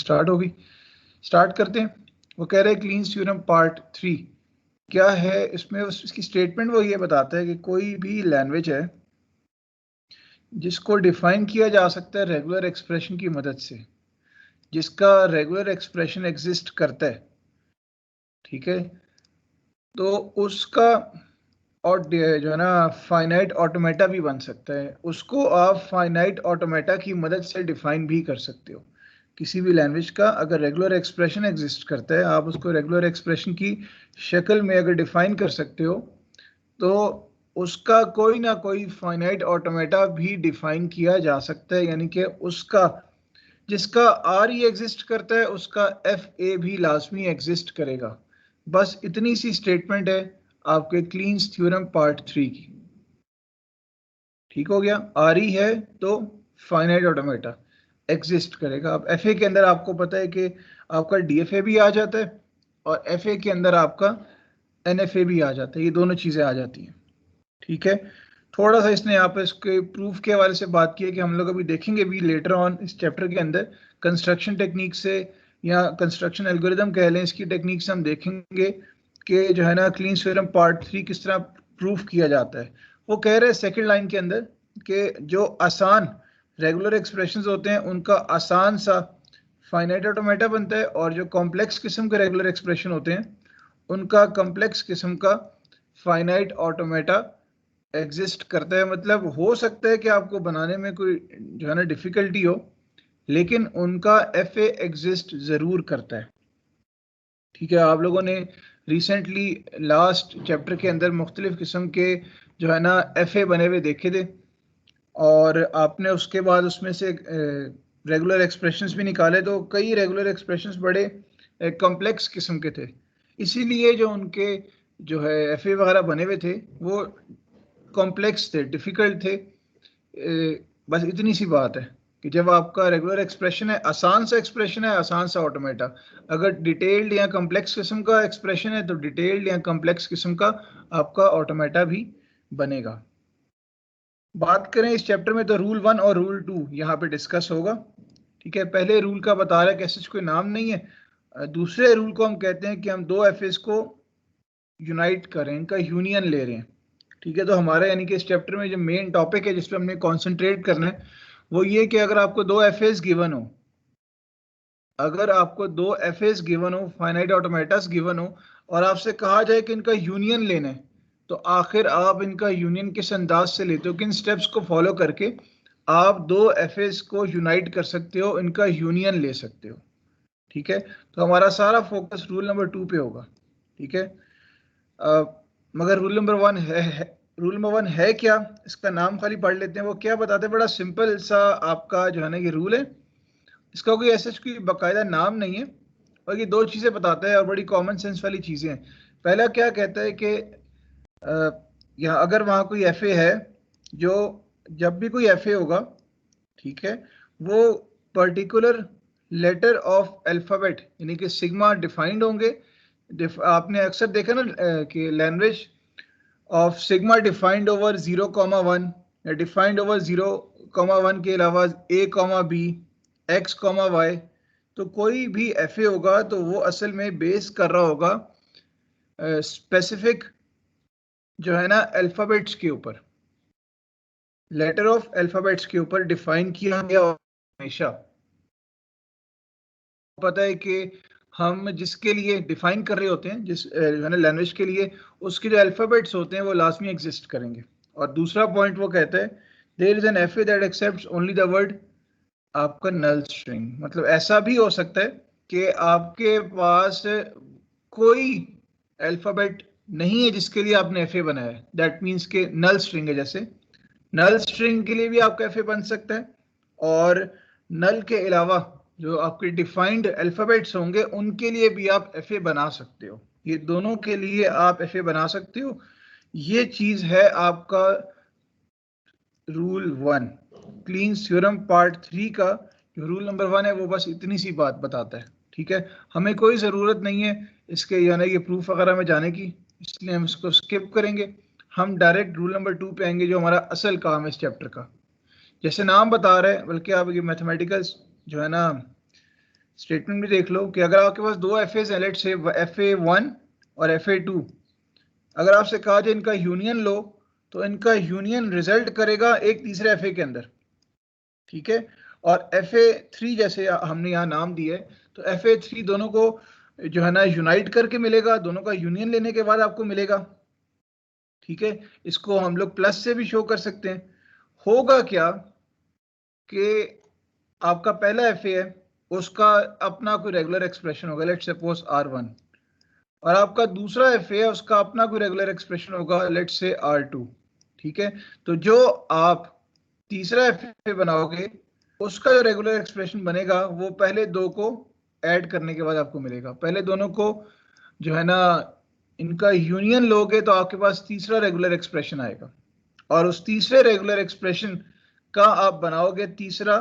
Start होगी। Start करते हैं। वो कह रहे हैं क्लीन्स थ्योरम पार्ट 3 क्या है। इसमें इसकी स्टेटमेंट वो ये बताता है कि कोई भी लैंग्वेज है जिसको डिफाइन किया जा सकता है रेगुलर एक्सप्रेशन की मदद से, जिसका रेगुलर एक्सप्रेशन एग्जिस्ट करता है, ठीक है, तो उसका और जो है ना फाइनाइट ऑटोमेटा भी बन सकता है। उसको आप फाइनाइट ऑटोमेटा की मदद से डिफाइन भी कर सकते हो। किसी भी लैंग्वेज का अगर रेगुलर एक्सप्रेशन एग्जिस्ट करता है, आप उसको रेगुलर एक्सप्रेशन की शक्ल में अगर डिफाइन कर सकते हो, तो उसका कोई ना कोई फाइनाइट ऑटोमेटा भी डिफाइन किया जा सकता है। यानी कि उसका जिसका आर ई एग्जिस्ट करता है, उसका एफ ए भी लाजमी एग्जिस्ट करेगा। बस इतनी सी स्टेटमेंट है आपके क्लीन्स थ्योरम पार्ट 3 की। ठीक हो गया। आर ई है तो फाइनाइट ऑटोमेटा एग्जिस्ट करेगा। अब एफ ए के अंदर आपको पता है कि आपका डी एफ ए भी आ जाता है और एफ ए के अंदर आपका एन एफ ए भी आ जाता है। ये दोनों चीज़ें आ जाती हैं। ठीक है। थोड़ा सा इसने यहाँ पे इसके प्रूफ के हवाले से बात की है कि हम लोग अभी देखेंगे भी लेटर ऑन इस चैप्टर के अंदर कंस्ट्रक्शन टेक्निक से या कंस्ट्रक्शन एल्गोरिदम कह लें, इसकी टेक्निक से हम देखेंगे कि जो है ना क्लीन थ्योरम पार्ट 3 किस तरह प्रूफ किया जाता है। वो कह रहे हैं सेकेंड लाइन के अंदर कि जो आसान रेगुलर एक्सप्रेशंस होते हैं उनका आसान सा फाइनाइट ऑटोमेटा बनता है, और जो कॉम्प्लेक्स किस्म के रेगुलर एक्सप्रेशन होते हैं उनका कॉम्प्लेक्स किस्म का फाइनाइट ऑटोमेटा एग्जिस्ट करता है। मतलब हो सकता है कि आपको बनाने में कोई जो है ना डिफिकल्टी हो, लेकिन उनका एफ ए एग्जिस्ट ज़रूर करता है। ठीक है। आप लोगों ने रिसेंटली लास्ट चैप्टर के अंदर मुख्तलिफ किस्म के जो है ना एफ ए बने हुए देखे थे, और आपने उसके बाद उसमें से रेगुलर एक्सप्रेशंस भी निकाले, तो कई रेगुलर एक्सप्रेशंस बड़े कॉम्प्लेक्स किस्म के थे। इसीलिए जो उनके जो है एफ ए वगैरह बने हुए थे वो कॉम्प्लेक्स थे, डिफ़िकल्ट थे। बस इतनी सी बात है कि जब आपका रेगुलर एक्सप्रेशन है, आसान सा एक्सप्रेशन है, आसान सा ऑटोमेटा। अगर डिटेल्ड या कॉम्प्लेक्स किस्म का एक्सप्रेशन है तो डिटेल्ड या कॉम्प्लेक्स किस्म का आपका ऑटोमेटा भी बनेगा। बात करें इस चैप्टर में तो रूल 1 और रूल 2 यहाँ पे डिस्कस होगा। ठीक है। पहले रूल का बता रहा है कि ऐसा कोई नाम नहीं है। दूसरे रूल को हम कहते हैं कि हम दो एफ को यूनाइट करें, इनका यूनियन ले रहे हैं। ठीक है। तो हमारा यानी कि इस चैप्टर में जो मेन टॉपिक है जिस पर हमने कॉन्सेंट्रेट करना है वो ये कि अगर आपको दो एफ गिवन हो, अगर आपको दो एफ गिवन हो, फाइनाइट ऑटोमेटास गिवन हो, और आपसे कहा जाए कि इनका यूनियन लेना है, तो आखिर आप इनका यूनियन किस अंदाज से लेते हो, किन स्टेप्स को फॉलो करके आप दो एफ को यूनाइट कर सकते हो, इनका यूनियन ले सकते हो। ठीक है। तो हमारा सारा फोकस रूल नंबर 2 पे होगा। ठीक है। मगर रूल नंबर 1 है रूल नंबर 1 है क्या, इसका नाम खाली पढ़ लेते हैं। वो क्या बताते हैं, बड़ा सिंपल सा आपका जो है ना ये रूल है। इसका कोई ऐसा कोई बाकायदा नाम नहीं है, और ये दो चीज़ें बताता है और बड़ी कॉमन सेंस वाली चीज़ें हैं। पहला क्या कहता है कि यहाँ अगर वहाँ कोई एफ है, जो जब भी कोई एफ होगा, ठीक है, वो पर्टिकुलर लेटर ऑफ अल्फ़ाबेट यानी कि सिग्मा डिफाइंड होंगे। आपने अक्सर देखा ना कि language of sigma defined over 0,1 या डिफाइंड ओवर 0,1 के अलावा a, b, x, y, तो कोई भी एफ होगा तो वो असल में बेस कर रहा होगा स्पेसिफिक जो है ना अल्फ़ाबेट्स के ऊपर, लेटर ऑफ अल्फ़ाबेट्स के ऊपर डिफाइन किया गया। हमेशा पता है कि हम जिसके लिए डिफाइन कर रहे होते हैं, जिस लैंग्वेज के लिए, उसके जो अल्फ़ाबेट्स होते हैं वो लाजमी एग्जिस्ट करेंगे। और दूसरा पॉइंट वो कहता है there is an F that accepts only the word आपका नल स्ट्रिंग। मतलब ऐसा भी हो सकता है कि आपके पास कोई अल्फ़ाबेट नहीं है जिसके लिए आपने एफ बनाया है, दैट मीन्स के नल स्ट्रिंग है। जैसे नल स्ट्रिंग के लिए भी आपका एफ बन सकता है, और नल के अलावा जो आपके डिफाइंड अल्फ़ाबेट्स होंगे उनके लिए भी आप एफ बना सकते हो। ये दोनों के लिए आप एफ बना सकते हो। ये चीज है आपका रूल 1। क्लीन थ्योरम पार्ट 3 का जो रूल नंबर 1 है वो बस इतनी सी बात बताता है। ठीक है। हमें कोई ज़रूरत नहीं है इसके यानी ये प्रूफ वगैरह में जाने की, इसलिए हम इसको स्किप करेंगे। हम डायरेक्ट रूल नंबर 2 पे आएंगे जो हमारा असल काम है इस चैप्टर का। जैसे नाम बता रहे हैं, बल्कि आप ये मैथमेटिकल जो है ना स्टेटमेंट भी देख लो कि अगर आपके पास दो एफ एज हैं, लेट से FA1 और FA2, अगर आपसे कहा जाए इनका यूनियन लो, तो इनका यूनियन रिजल्ट करेगा एक तीसरे FA के अंदर, ठीक है। और FA3 जैसे हमने यहाँ नाम दिया है, तो FA3 दोनों को जो है ना यूनाइट करके मिलेगा, दोनों का यूनियन लेने के बाद आपको मिलेगा, ठीक है। इसको हम लोग प्लस से भी शो कर सकते हैं। होगा क्या कि आपका पहला FA है, उसका अपना कोई रेगुलर एक्सप्रेशन होगा, लेट सपोज R1, और आपका दूसरा FA है, उसका अपना कोई रेगुलर एक्सप्रेशन होगा, लेट से R2, ठीक है। तो जो आप तीसरा FA बनाओगे, उसका जो रेगुलर एक्सप्रेशन बनेगा वो पहले दो को ऐड करने के बाद आपको मिलेगा। पहले दोनों को जो है ना इनका यूनियन लोगे तो आपके पास तीसरा रेगुलर एक्सप्रेशन आएगा, और उस तीसरे रेगुलर एक्सप्रेशन का आप बनाओगे तीसरा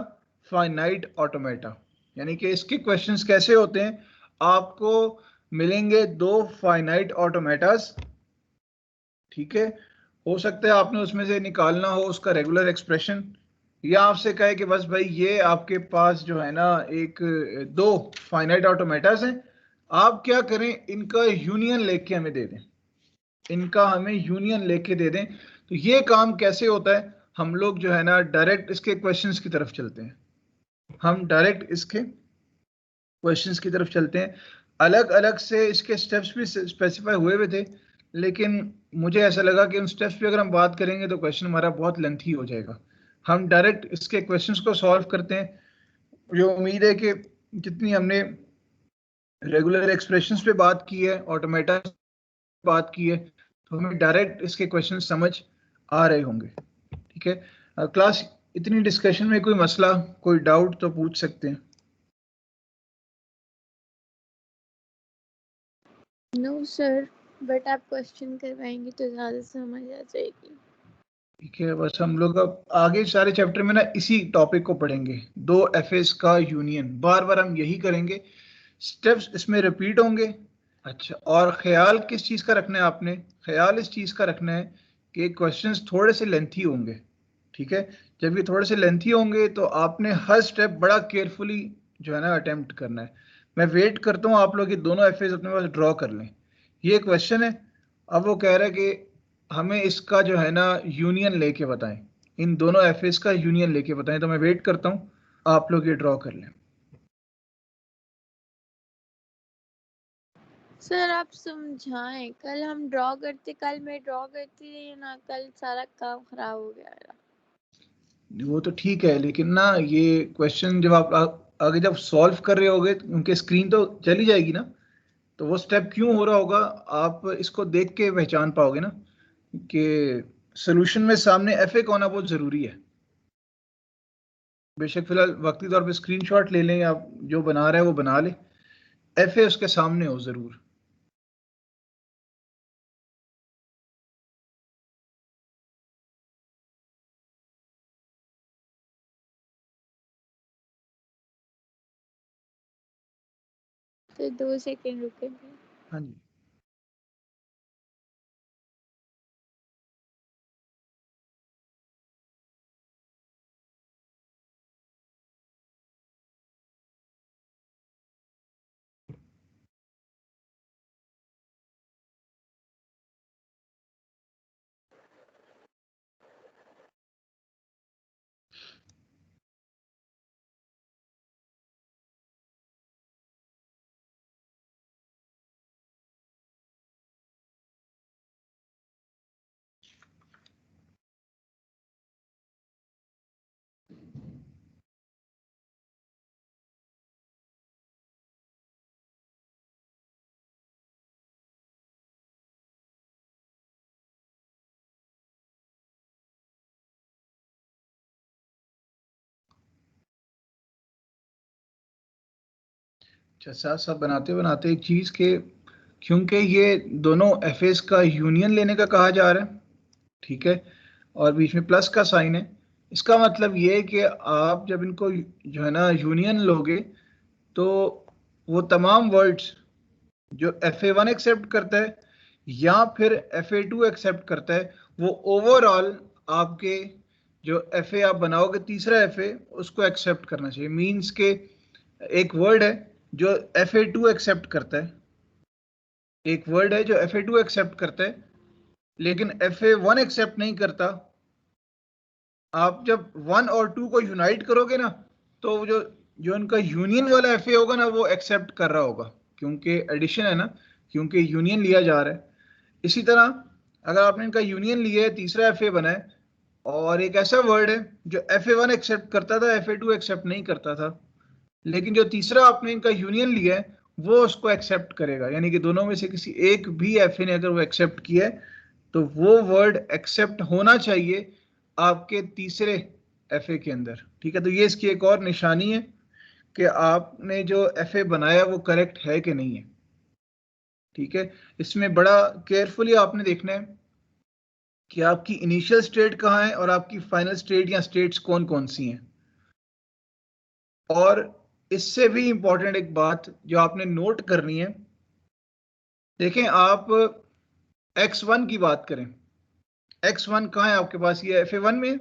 फाइनाइट ऑटोमेटा। यानी कि इसके क्वेश्चंस कैसे होते हैं, आपको मिलेंगे दो फाइनाइट ऑटोमेटास, ठीक है। हो सकता है आपने उसमें से निकालना हो उसका रेगुलर एक्सप्रेशन, या आपसे कहे कि बस भाई ये आपके पास जो है ना एक दो फाइनाइट ऑटोमेटास हैं, आप क्या करें, इनका यूनियन लेके हमें दे दें, इनका हमें यूनियन लेके दे दें। तो ये काम कैसे होता है, हम लोग जो है ना डायरेक्ट इसके क्वेश्चंस की तरफ चलते हैं, हम डायरेक्ट इसके क्वेश्चंस की तरफ चलते हैं। अलग अलग से इसके स्टेप्स भी स्पेसिफाई हुए हुए थे, लेकिन मुझे ऐसा लगा कि उन स्टेप्स पे अगर हम बात करेंगे तो क्वेश्चन हमारा बहुत लेंथी हो जाएगा। हम डायरेक्ट इसके क्वेश्चंस को सॉल्व करते हैं। मुझे उम्मीद है कि जितनी हमने रेगुलर एक्सप्रेशंस पे बात की है, ऑटोमेटा बात की है, तो हमें डायरेक्ट इसके क्वेश्चन समझ आ रहे होंगे, ठीक है। क्लास इतनी डिस्कशन में कोई मसला, कोई डाउट तो पूछ सकते हैं। नो सर, बट आप क्वेश्चन करवाएंगे तो ज्यादा समझ आ जाएगी। ठीक है, बस हम लोग अब आगे सारे चैप्टर में ना इसी टॉपिक को पढ़ेंगे, दो FAs का यूनियन, बार बार हम यही करेंगे, स्टेप्स इसमें रिपीट होंगे। अच्छा, और ख्याल किस चीज़ का रखना है आपने, ख्याल इस चीज़ का रखना है कि क्वेश्चंस थोड़े से लेंथी होंगे, ठीक है। जब ये थोड़े से लेंथी होंगे तो आपने हर स्टेप बड़ा केयरफुली जो है ना अटेम्प्ट करना है। मैं वेट करता हूँ आप लोग ये दोनों FAs अपने पास ड्रॉ कर लें। ये क्वेश्चन है, अब वो कह रहा है कि हमें इसका जो है ना यूनियन लेके बताएं, इन दोनों FAs का यूनियन लेके बताएं। तो मैं वेट करता हूँ आप लोग ये ड्रॉ कर लें। सर आप समझाएं, कल हम ड्रॉ करते, कल मैं ड्रॉ करती ना, कल सारा काम खराब हो गया। वो तो ठीक है, लेकिन ना ये क्वेश्चन जब आप आगे जब सॉल्व कर रहे होगे उनके स्क्रीन तो चली जाएगी ना, तो वो स्टेप क्यों हो रहा होगा आप इसको देख के पहचान पाओगे ना कि सोल्यूशन में सामने FA का होना बहुत ज़रूरी है। बेशक फिलहाल वक्ती तौर पे स्क्रीनशॉट ले लें, आप जो बना रहे हैं वो बना लें, FA उसके सामने हो ज़रूर। तो 2 सेकंड रुकेंगे। हाँ जी, अच्छा, साथ साथ बनाते बनाते एक चीज़ के, क्योंकि ये दोनों FAs का यूनियन लेने का कहा जा रहा है, ठीक है, और बीच में प्लस का साइन है, इसका मतलब ये है कि आप जब इनको जो है ना यूनियन लोगे तो वो तमाम वर्ड्स जो FA1 एक्सेप्ट करता है या फिर FA2 एक्सेप्ट करता है, वो ओवरऑल आपके जो FA आप बनाओगे तीसरा FA उसको एक्सेप्ट करना चाहिए। मीन्स के एक वर्ड है जो FA2 एक्सेप्ट करता है, एक वर्ड है जो FA2 एक्सेप्ट करता है लेकिन FA1 एक्सेप्ट नहीं करता। आप जब 1 और 2 को यूनाइट करोगे ना, तो जो जो उनका यूनियन वाला FA होगा ना, वो एक्सेप्ट कर रहा होगा, क्योंकि एडिशन है ना, क्योंकि यूनियन लिया जा रहा है। इसी तरह अगर आपने इनका यूनियन लिया है, तीसरा FA बना है, और एक ऐसा वर्ड है जो FA1 एक्सेप्ट करता था, FA2 एक्सेप्ट नहीं करता था, लेकिन जो तीसरा आपने इनका यूनियन लिया है वो उसको एक्सेप्ट करेगा, यानी कि दोनों में से किसी एक भी FA ने अगर वो एक्सेप्ट किया है तो वो वर्ड एक्सेप्ट होना चाहिए आपके तीसरे FA के अंदर। ठीक है, तो ये इसकी एक और निशानी है कि आपने जो FA बनाया वो करेक्ट है कि नहीं है। ठीक है, इसमें बड़ा केयरफुली आपने देखना है कि आपकी इनिशियल स्टेट कहाँ है और आपकी फाइनल स्टेट या स्टेट्स कौन कौन सी हैं। और इससे भी इंपॉर्टेंट एक बात जो आपने नोट करनी है, देखें आप x1 की बात करें, x1 कहाँ है आपके पास, ये FA1 में।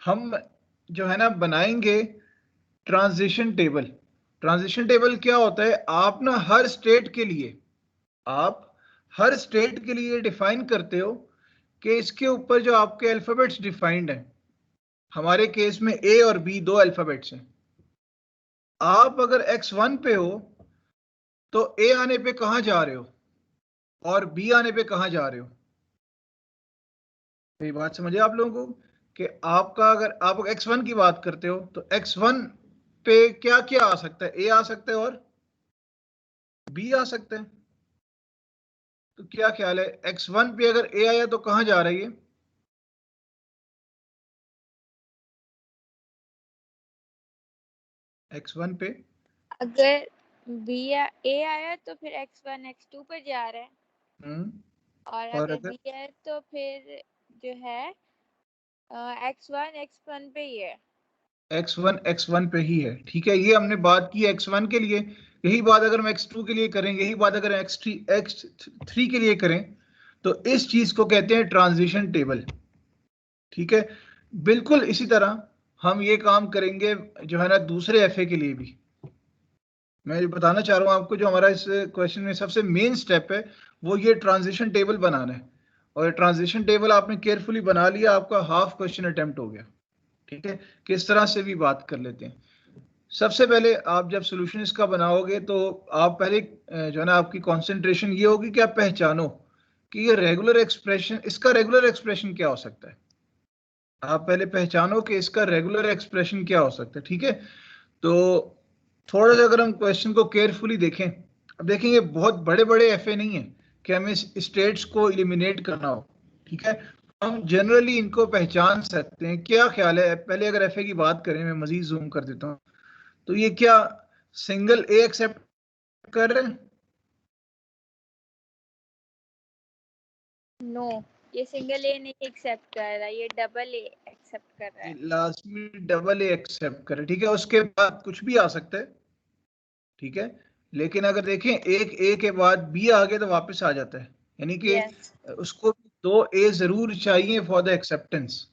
हम जो है ना बनाएंगे ट्रांजिशन टेबल। ट्रांजिशन टेबल क्या होता है, आप ना हर स्टेट के लिए, आप हर स्टेट के लिए डिफाइन करते हो कि इसके ऊपर जो आपके अल्फाबेट्स डिफाइंड हैं, हमारे केस में A और B दो अल्फाबेट्स हैं। आप अगर x1 पे हो तो A आने पे कहां जा रहे हो और B आने पे कहां जा रहे हो। तो ये बात समझे आप लोगों को कि आपका, अगर आप x1 की बात करते हो तो x1 पे क्या क्या आ सकता है, A आ सकता है और B आ सकता है। तो क्या ख्याल है, x1 पे अगर A आया तो कहां जा रही है। x1 पे अगर A आया तो फिर x1 x2 पर जा रहा है, और और अगर अगर B है तो फिर जो है x1 x1 पे ही है। x1 पे ही है। ठीक है, ये हमने बात की x1 के लिए, यही बात अगर हम x2 के लिए करें, यही बात अगर x3 के लिए करें, तो इस चीज को कहते हैं ट्रांजिशन टेबल। ठीक है, बिल्कुल इसी तरह हम ये काम करेंगे जो है ना दूसरे FA के लिए भी। मैं ये बताना चाह रहा हूँ आपको, जो हमारा इस क्वेश्चन में सबसे मेन स्टेप है वो ये ट्रांजिशन टेबल बनाना है, और ट्रांजिशन टेबल आपने केयरफुली बना लिया, आपका हाफ क्वेश्चन अटेम्प्ट हो गया। ठीक है, किस तरह से भी बात कर लेते हैं। सबसे पहले आप जब सोल्यूशन इसका बनाओगे तो आप पहले जो है ना आपकी कंसंट्रेशन ये होगी कि आप पहचानो कि ये रेगुलर एक्सप्रेशन, इसका रेगुलर एक्सप्रेशन क्या हो सकता है। आप पहले पहचानो कि इसका रेगुलर एक्सप्रेशन क्या हो सकता है। ठीक है, तो थोड़ा सा अगर हम क्वेश्चन को केयरफुली देखें, अब देखेंगे बहुत बड़े बड़े FA नहीं है कि हमें स्टेट्स को इलिमिनेट करना हो। ठीक है, हम जनरली इनको पहचान सकते हैं। क्या ख्याल है, पहले अगर FA की बात करें, मैं मजीद जूम कर देता हूँ, तो ये क्या सिंगल A एक्सेप्ट कर रहे हैं। नो, ये सिंगल A नहीं एक्सेप्ट कर रहा, ये डबल A एक्सेप्ट कर रहा है। लास्ट में डबल A एक्सेप्ट कर रहे, ठीक है, उसके बाद कुछ भी आ सकता है। ठीक है, लेकिन अगर देखें एक A के बाद B आ गया तो वापस आ जाता है, यानी कि yes. उसको दो A जरूर चाहिए फॉर द एक्सेप्टेंस।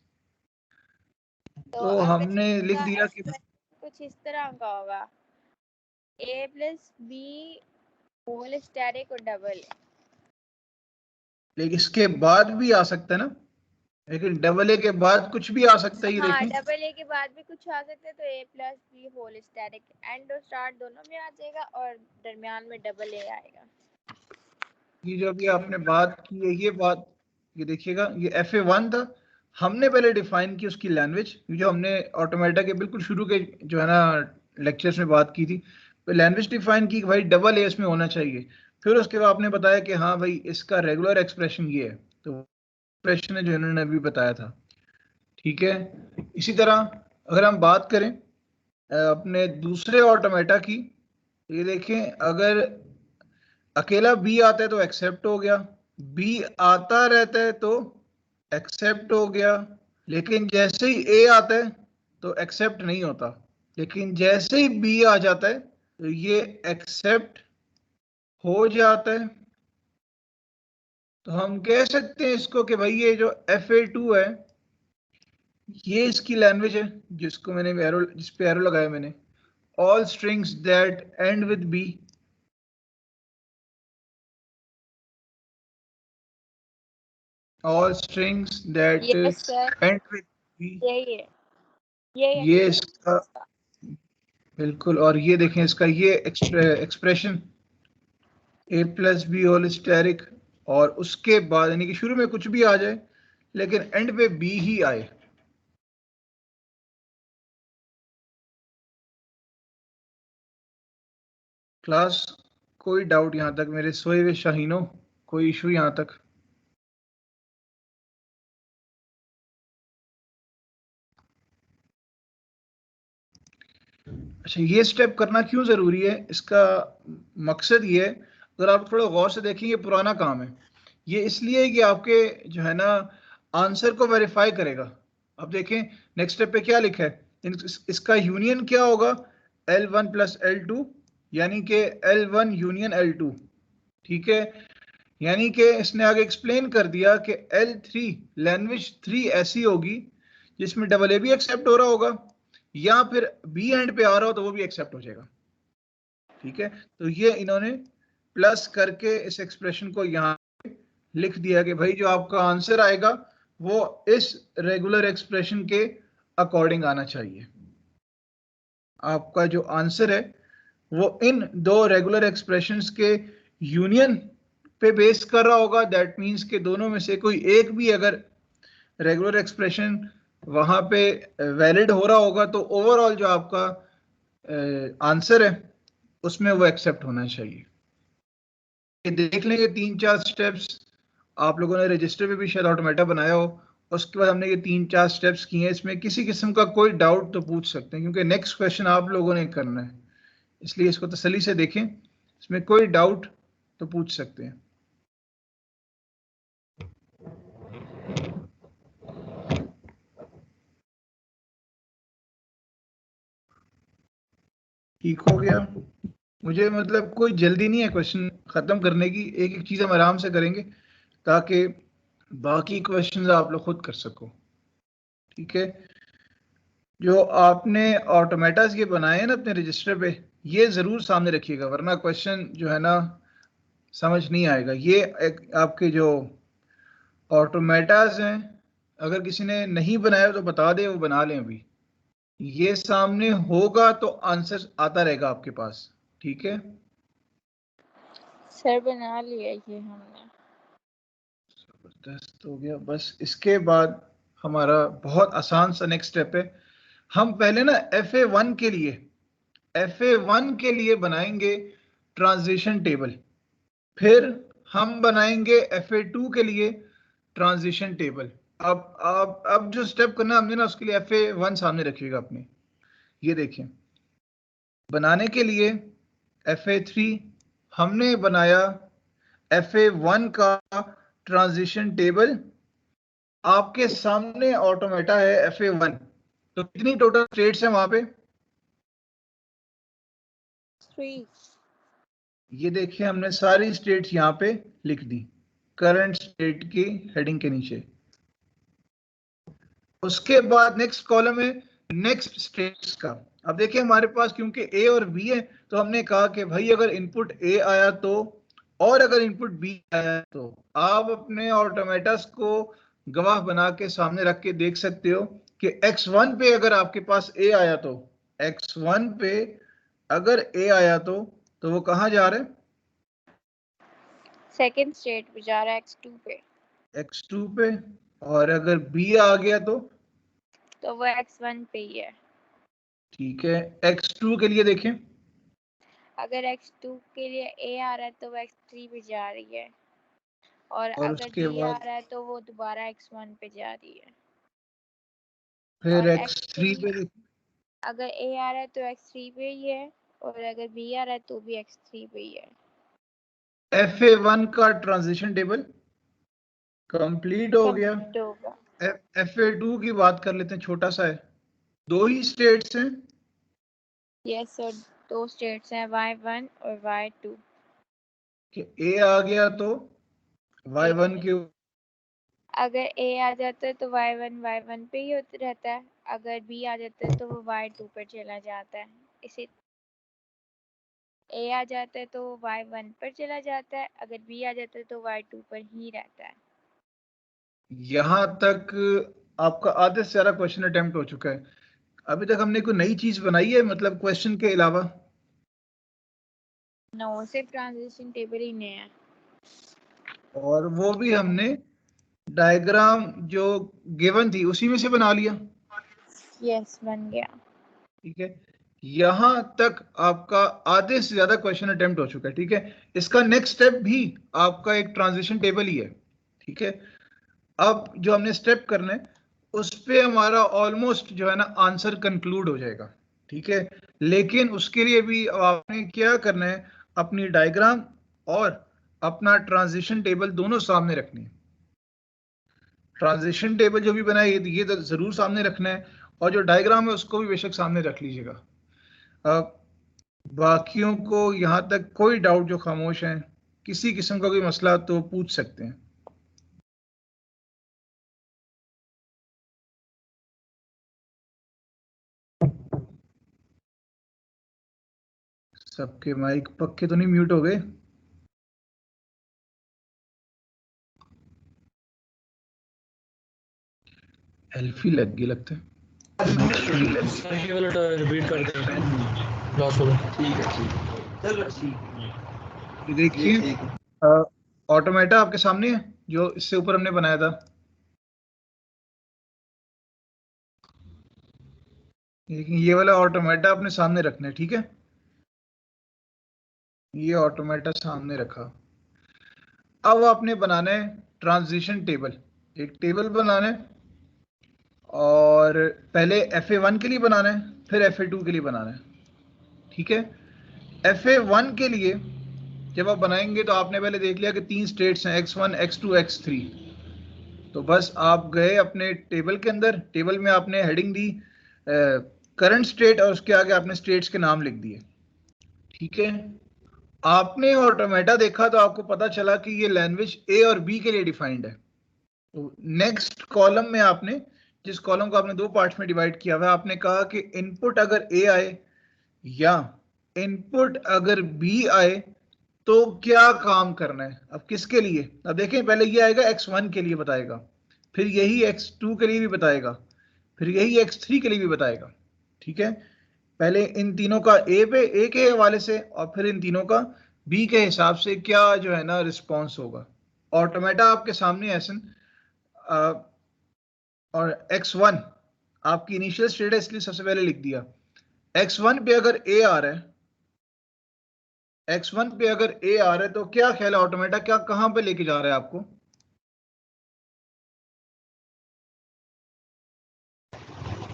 तो तो अगर हमने लिख दिया कि कुछ इस तरह का होगा, A plus B whole static और डबल A। लेकिन इसके बाद भी आ सकता है ना, लेकिन डबल A के बाद कुछ भी आ सकता है, ये हाँ, देखें। डबल A के बाद भी कुछ आ सकता है, तो A plus B whole static and और स्टार्ट दोनों में आ जाएगा और दरमियान में डबल A आएगा। ये जो अभी आपने बात की है, ये बात, ये देखिएगा, ये FA1 था, हमने पहले डिफाइन की उसकी लैंग्वेज, जो हमने ऑटोमेटा के बिल्कुल शुरू के जो है ना लेक्चर्स में बात की थी, लैंग्वेज डिफाइन की कि भाई डबल A इसमें होना चाहिए। फिर उसके बाद आपने बताया कि हाँ भाई इसका रेगुलर एक्सप्रेशन ये है, तो एक्सप्रेशन है जो इन्होंने अभी बताया था। ठीक है, इसी तरह अगर हम बात करें अपने दूसरे ऑटोमेटा की, ये देखें, अगर अकेला B आता है तो एक्सेप्ट हो गया, B आता रहता है तो एक्सेप्ट हो गया, लेकिन जैसे ही A आता है तो एक्सेप्ट नहीं होता, लेकिन जैसे ही B आ जाता है तो ये एक्सेप्ट हो जाता है। तो हम कह सकते हैं इसको कि भाई ये जो FA2 है ये इसकी लैंग्वेज है जिसको मैंने एरो, जिस पे एरो लगाया मैंने, all strings that end with B, all strings that Yes, sir. end with B, यही है, यही ये है इसका बिल्कुल। और ये देखें इसका ये expression a plus B whole स्टेरिक, और उसके बाद यानी कि शुरू में कुछ भी आ जाए लेकिन एंड पे बी ही आए। क्लास, कोई डाउट यहां तक मेरे सोए हुए शाहीनों, कोई इशू यहां तक? अच्छा, ये स्टेप करना क्यों जरूरी है, इसका मकसद ये है, अगर आप थोड़ा गौर से देखेंगे पुराना काम है ये, इसलिए कि आपके जो है ना आंसर को वेरीफाई करेगा। अब देखें नेक्स्ट स्टेप पे क्या लिखा है, इसका यूनियन क्या होगा, L1 प्लस L2, यानी कि L1 यूनियन L2। ठीक है, यानी कि इसने आगे एक्सप्लेन कर दिया कि L3 लैंग्वेज 3 ऐसी होगी जिसमें डबल ए भी एक्सेप्ट हो रहा होगा, या फिर बी एंड पे आ रहा हो तो वो भी एक्सेप्ट हो जाएगा। ठीक है, तो ये इन्होंने प्लस करके इस एक्सप्रेशन को यहाँ लिख दिया कि भाई जो आपका आंसर आएगा वो इस रेगुलर एक्सप्रेशन के अकॉर्डिंग आना चाहिए। आपका जो आंसर है वो इन दो रेगुलर एक्सप्रेशंस के यूनियन पे बेस कर रहा होगा। दैट मीन्स कि दोनों में से कोई एक भी अगर रेगुलर एक्सप्रेशन वहां पे वैलिड हो रहा होगा तो ओवरऑल जो आपका आंसर है उसमें वो एक्सेप्ट होना चाहिए। ये देख लेंगे 3-4 स्टेप्स, आप लोगों ने रजिस्टर पे भी शायद ऑटोमेटा बनाया हो, उसके बाद हमने ये 3-4 स्टेप्स किए हैं। इसमें किसी किस्म का कोई डाउट तो पूछ सकते हैं क्योंकि नेक्स्ट क्वेश्चन आप लोगों ने करना है, इसलिए इसको तसल्ली से देखें, इसमें कोई डाउट तो पूछ सकते हैं। ठीक हो गया, मुझे मतलब कोई जल्दी नहीं है क्वेश्चन खत्म करने की, एक एक चीज हम आराम से करेंगे ताकि बाकी क्वेश्चंस आप लोग खुद कर सको। ठीक है, जो आपने ऑटोमेटास ये बनाए हैं ना अपने रजिस्टर पे, ये जरूर सामने रखिएगा वरना क्वेश्चन जो है ना समझ नहीं आएगा। ये आपके जो ऑटोमेटास हैं, अगर किसी ने नहीं बनाया तो बता दे, वो बना लें अभी। ये सामने होगा तो आंसर आता रहेगा आपके पास। ठीक है सर, बना लिया ये हमने। जबरदस्त हो गया। बस इसके बाद हमारा बहुत आसान सा नेक्स्ट स्टेप है, हम पहले ना FA1 के लिए, FA1 के लिए बनाएंगे ट्रांजिशन टेबल, फिर हम बनाएंगे FA2 के लिए ट्रांजिशन टेबल। अब जो स्टेप करना है हमने ना उसके लिए FA1 सामने रखिएगा अपने। ये देखिए, बनाने के लिए FA3 हमने बनाया FA1 का ट्रांजिशन टेबल, आपके सामने ऑटोमेटा है FA1। तो कितनी टोटल स्टेट्स हैं वहां पे? 3। ये देखिए हमने सारी स्टेट्स यहाँ पे लिख दी करंट स्टेट की हेडिंग के नीचे। उसके बाद नेक्स्ट कॉलम है नेक्स्ट स्टेट्स का। अब देखिए हमारे पास क्योंकि ए और बी है तो हमने कहा कि भाई अगर इनपुट ए आया तो, और अगर इनपुट बी आया तो, आप अपने ऑटोमेटास को गवाह बना के सामने रख के देख सकते हो कि x1 पे अगर आपके पास ए आया तो, x1 पे अगर ए आया तो वो कहाँ जा रहा है? सेकंड स्टेट पे जा रहा है, x2 पे। x2 पे। और अगर b आ गया तो वो x1 पे ही है। ठीक है, x2 के लिए देखें, अगर x2 के लिए a आ रहा है तो वो x3 पे जा रही है, और और अगर उसके b आ बाद रहा है तो वो दोबारा x1 पे जा रही है। फिर और x3 x3 पे देखें, अगर a आ रहा है तो x3 पे ही है, और अगर b आ रहा है तो भी x3 पे ही है। FA1 का ट्रांजिशन टेबल कंप्लीट हो गया। कंप्लीट होगा। FA2 की बात कर लेते हैं, छोटा सा है, दो ही स्टेट्स हैं। यस सर, 2 स्टेट्स हैं, y1 और y2। कि A आ गया तो A y1 के, अगर A आ जाता है तो y1 पे ही रहता है, अगर B आ जाता है तो वो y2 पर चला जाता है। इसी A आ जाता है तो y1 पर चला जाता है, अगर B आ जाता है तो y2 पर ही रहता है। यहाँ तक आपका आधे से ज्यादा क्वेश्चन अटेम्प्ट हो चुका है। अभी तक हमने कोई नई चीज बनाई है, मतलब क्वेश्चन के अलावा? नो, सिर्फ ट्रांजिशन टेबल ही नया है। और वो भी हमने डायग्राम जो गिवन थी उसी में से बना लिया। यस, बन गया। ठीक है, यहां तक आपका आधे से ज्यादा क्वेश्चन अटेम्प्ट हो चुका है। ठीक है, इसका नेक्स्ट स्टेप भी आपका एक ट्रांजिशन टेबल ही है। ठीक है, अब जो हमने स्टेप करना है उस पे हमारा ऑलमोस्ट जो है ना आंसर कंक्लूड हो जाएगा। ठीक है, लेकिन उसके लिए भी आपने क्या करना है, अपनी डायग्राम और अपना ट्रांजिशन टेबल दोनों सामने रखनी है। ट्रांजिशन टेबल जो भी बनाए ये तो जरूर सामने रखना है, और जो डायग्राम है उसको भी बेशक सामने रख लीजिएगा। बाकियों को यहाँ तक कोई डाउट जो खामोश हैं, किसी किस्म का कोई मसला तो पूछ सकते हैं। सबके माइक पक्के तो नहीं म्यूट हो गए? एल्फी लग गई लगता है। रिपीट करते हैं। देखिए, ऑटोमेटा आपके सामने है जो इससे ऊपर हमने बनाया था। लेकिन ये वाला ऑटोमेटा अपने सामने रखना है। ठीक है, ये ऑटोमेटा सामने रखा। अब आपने बनाना है ट्रांजिशन टेबल। एक टेबल बनाना है, और पहले FA1 के लिए बनाना है, फिर FA2 के लिए बनाना है। ठीक है, FA1 के लिए जब आप बनाएंगे तो आपने पहले देख लिया कि 3 स्टेट्स हैं, X1, X2, X3। तो बस आप गए अपने टेबल के अंदर, टेबल में आपने हेडिंग दी करंट स्टेट, और उसके आगे आपने स्टेट्स के नाम लिख दिए। ठीक है, आपने ऑटोमेटा देखा तो आपको पता चला कि ये लैंग्वेज A और B के लिए डिफाइंड है। तो नेक्स्ट कॉलम में आपने, जिस कॉलम को आपने दो पार्ट्स में डिवाइड किया हुआ है, आपने कहा कि इनपुट अगर A आए या इनपुट अगर B आए तो क्या काम करना है। अब किसके लिए, अब देखें, पहले ये आएगा X1 के लिए बताएगा, फिर यही X2 के लिए भी बताएगा, फिर यही X3 के लिए भी बताएगा। ठीक है, पहले इन तीनों का A के हवाले से, और फिर इन तीनों का B के हिसाब से क्या जो है ना रिस्पॉन्स होगा। ऑटोमेटा आपके सामने ऐसा, और X1 आपकी इनिशियल स्टेट है इसलिए सबसे पहले लिख दिया। X1 पे अगर A आ रहा है, X1 पे अगर A आ रहा है तो क्या ख्याल है ऑटोमेटा, क्या कहां पे लेके जा रहा है आपको?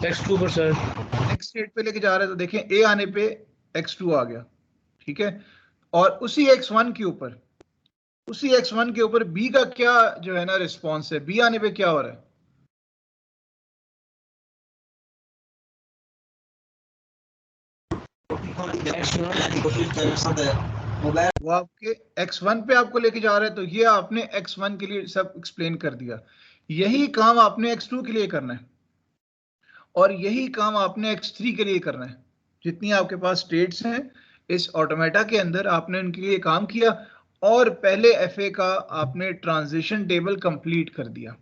X2 पर सर। नेक्स्ट स्टेट पे लेके जा रहा है, तो देखें A आने पे X2 आ गया। ठीक है, और उसी X1 के ऊपर, उसी X1 के ऊपर B का क्या जो है ना रिस्पॉन्स है, B आने पे क्या हो रहा है? वो आपके X1 पे आपको लेके जा रहा है, तो ये आपने X1 के लिए सब एक्सप्लेन कर दिया। यही काम आपने X2 के लिए करना है, और यही काम आपने X3 के लिए करना है। जितनी आपके पास स्टेट्स हैं इस ऑटोमेटा के अंदर, आपने उनके लिए काम किया, और पहले FA का आपने ट्रांजिशन टेबल कंप्लीट कर दिया।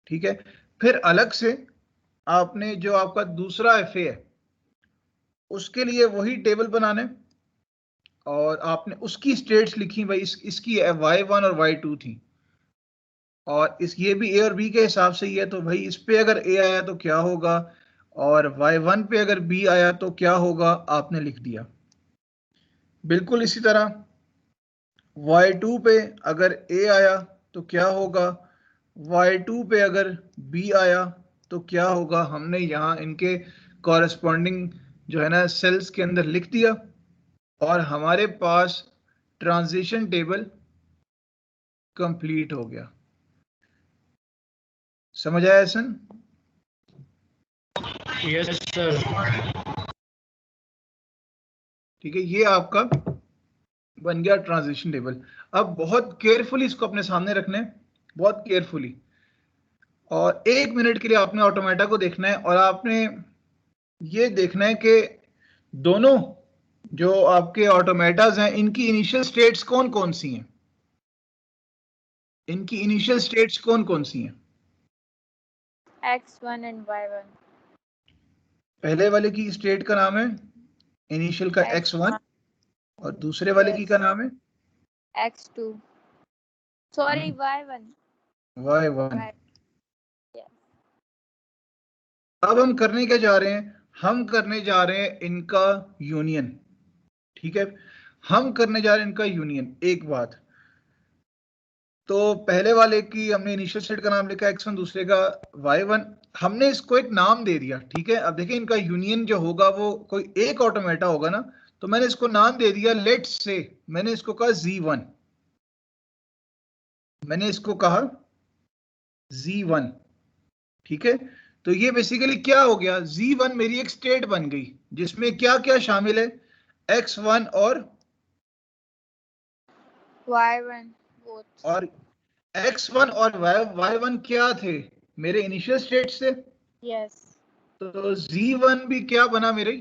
ठीक है, फिर अलग से आपने जो आपका दूसरा FA है उसके लिए वही टेबल बनाने, और आपने उसकी स्टेट्स लिखी भाई, इसकी Y1 और Y2 थी, और इस ये भी A और B के हिसाब से ही है, तो भाई इस पे अगर A आया तो क्या होगा, और Y1 पे अगर B आया तो क्या होगा, आपने लिख दिया। बिल्कुल इसी तरह Y2 पे अगर A आया तो क्या होगा, Y2 पे अगर B आया तो क्या होगा, हमने यहाँ इनके कॉरेस्पॉन्डिंग जो है ना सेल्स के अंदर लिख दिया, और हमारे पास ट्रांजिशन टेबल कंप्लीट हो गया। समझ आया सन? Yes sir. ठीक है, ये आपका बन गया ट्रांजिशन टेबल। अब बहुत केयरफुली इसको अपने सामने रखना है, बहुत केयरफुली। और 1 मिनट के लिए आपने ऑटोमेटा को देखना है और आपने ये देखना है कि दोनों जो आपके ऑटोमेटाज हैं इनकी इनिशियल स्टेट्स कौन कौन सी हैं, इनकी इनिशियल स्टेट्स कौन कौन सी हैं। x1 and y1। पहले वाले की स्टेट का नाम है इनिशियल का x1 और दूसरे वाले की का नाम है x2 sorry y1। y1। yes। अब हम करने क्या जा रहे हैं, हम करने जा रहे हैं इनका यूनियन। ठीक है, हम करने जा रहे हैं इनका यूनियन। एक बात तो पहले वाले की हमने इनिशियल स्टेट का नाम लिखा x1, दूसरे का y1, हमने इसको एक नाम दे दिया। ठीक है, अब देखिए इनका यूनियन जो होगा वो कोई एक ऑटोमेटा होगा ना, तो मैंने इसको नाम दे दिया लेट्स से, मैंने इसको कहा z1, मैंने इसको कहा z1। ठीक है, तो ये बेसिकली क्या हो गया, z1 मेरी एक स्टेट बन गई जिसमें क्या क्या शामिल है, x1 और y1 both। और x1 और y1 क्या थे, मेरे इनिशियल स्टेट से। yes। तो z1 भी क्या बना मेरे,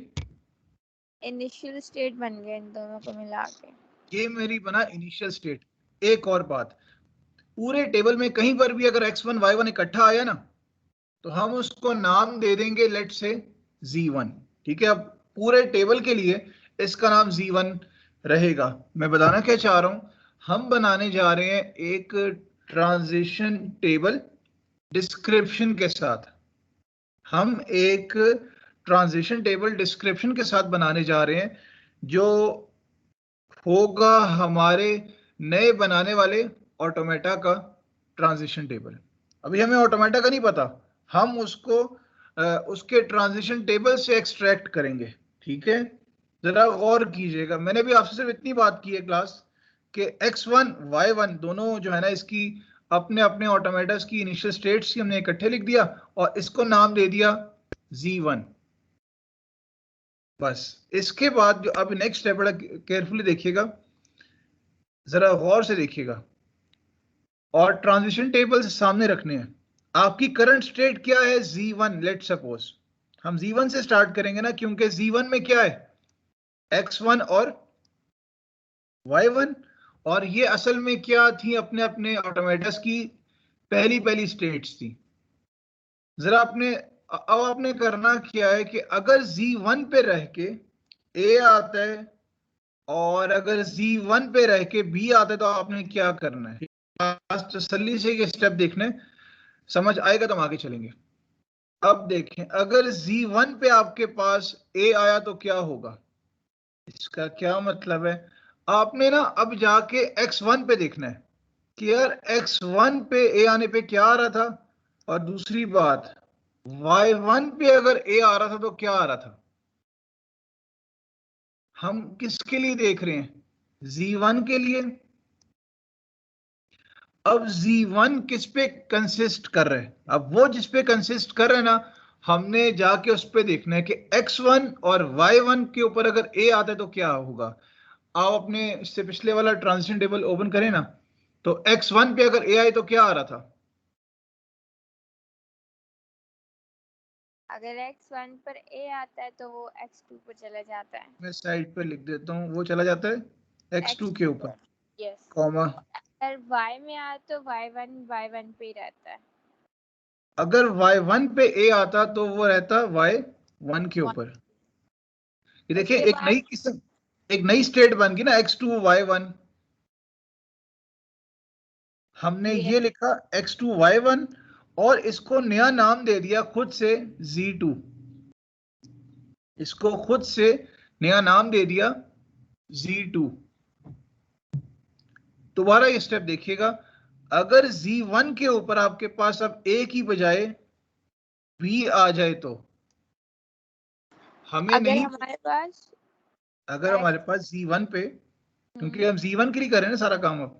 इनिशियल स्टेट बन गए इन दोनों को मिला के। ये मेरी बना इनिशियल स्टेट। एक और बात, पूरे टेबल में कहीं पर भी अगर x1 y1 इकट्ठा आया ना तो हम उसको नाम दे देंगे लेट से z1। ठीक है, अब पूरे टेबल के लिए इसका नाम z1 रहेगा। मैं बताना क्या चाह रहा हूं, हम बनाने जा रहे हैं एक ट्रांजिशन टेबल डिस्क्रिप्शन के साथ, हम एक ट्रांजिशन टेबल डिस्क्रिप्शन के साथ बनाने जा रहे हैं जो होगा हमारे नए बनाने वाले ऑटोमेटा का ट्रांजिशन टेबल। अभी हमें ऑटोमेटा का नहीं पता, हम उसको उसके ट्रांजिशन टेबल से एक्सट्रैक्ट करेंगे। ठीक है, जरा गौर कीजिएगा, मैंने भी आपसे सिर्फ इतनी बात की है क्लास कि x1 y1 दोनों जो है ना इसकी अपने अपने ऑटोमेटास की इनिशियल स्टेट्स की हमने इकट्ठे लिख दिया और इसको नाम दे दिया z1। बस इसके बाद जो अब नेक्स्ट स्टेप, बड़ा केयरफुली देखिएगा, जरा गौर से देखिएगा और ट्रांजिशन टेबल सामने रखने हैं। आपकी करंट स्टेट क्या है, z1। लेट सपोज हम z1 से स्टार्ट करेंगे ना, क्योंकि z1 में क्या है, x1 और y1, और ये असल में क्या थी, अपने अपने ऑटोमेटस की पहली पहली स्टेट्स थी। जरा आपने अब आपने करना क्या है कि अगर z1 पे रह के a आता है और अगर z1 पे रह के b आता है तो आपने क्या करना है, तसल्ली से ये स्टेप देखने, समझ आएगा तो हम आगे चलेंगे। अब देखें, अगर z1 पे आपके पास a आया तो क्या होगा, इसका क्या मतलब है, आपने ना अब जाके x1 पे देखना है कि यार x1 पे a आने पे क्या आ रहा था, और दूसरी बात y1 पे अगर a आ रहा था तो क्या आ रहा था। हम किसके लिए देख रहे हैं, z1 के लिए। अब z1 किस पे कंसिस्ट कर रहे हैं, अब वो जिस पे कंसिस्ट कर रहे हैं ना, हमने जाके उस पे देखना है कि x1 और y1 के ऊपर अगर a आता है तो क्या होगा। आप अपने इससे पिछले वाला ट्रांजिशन टेबल ओपन करें ना, तो x1 पे अगर a आए तो क्या आ रहा था, अगर x1 पर a आता है तो वो x2 पर चला जाता है। मैं साइड पे लिख देता हूँ, वो चला जाता है x2 के ऊपर, यस। कॉमा। अगर y में आए तो y1 पे ही रहता है। अगर y1 पे a आता तो वो रहता y1 के ऊपर। ये देखिए उसके एक बाद नई किस्म, एक नई स्टेट बन गई ना, x2 y1। हमने ये ये लिखा x2 y1 और इसको नया नाम दे दिया खुद से z2, इसको खुद से नया नाम दे दिया z2। दोबारा ये स्टेप देखिएगा, अगर z1 के ऊपर आपके पास अब a की बजाय b आ जाए तो हमें अगर नहीं, हमारे पास अगर हमारे पास z1 पे, क्योंकि हम z1 के लिए कर रहे हैं ना सारा काम अब,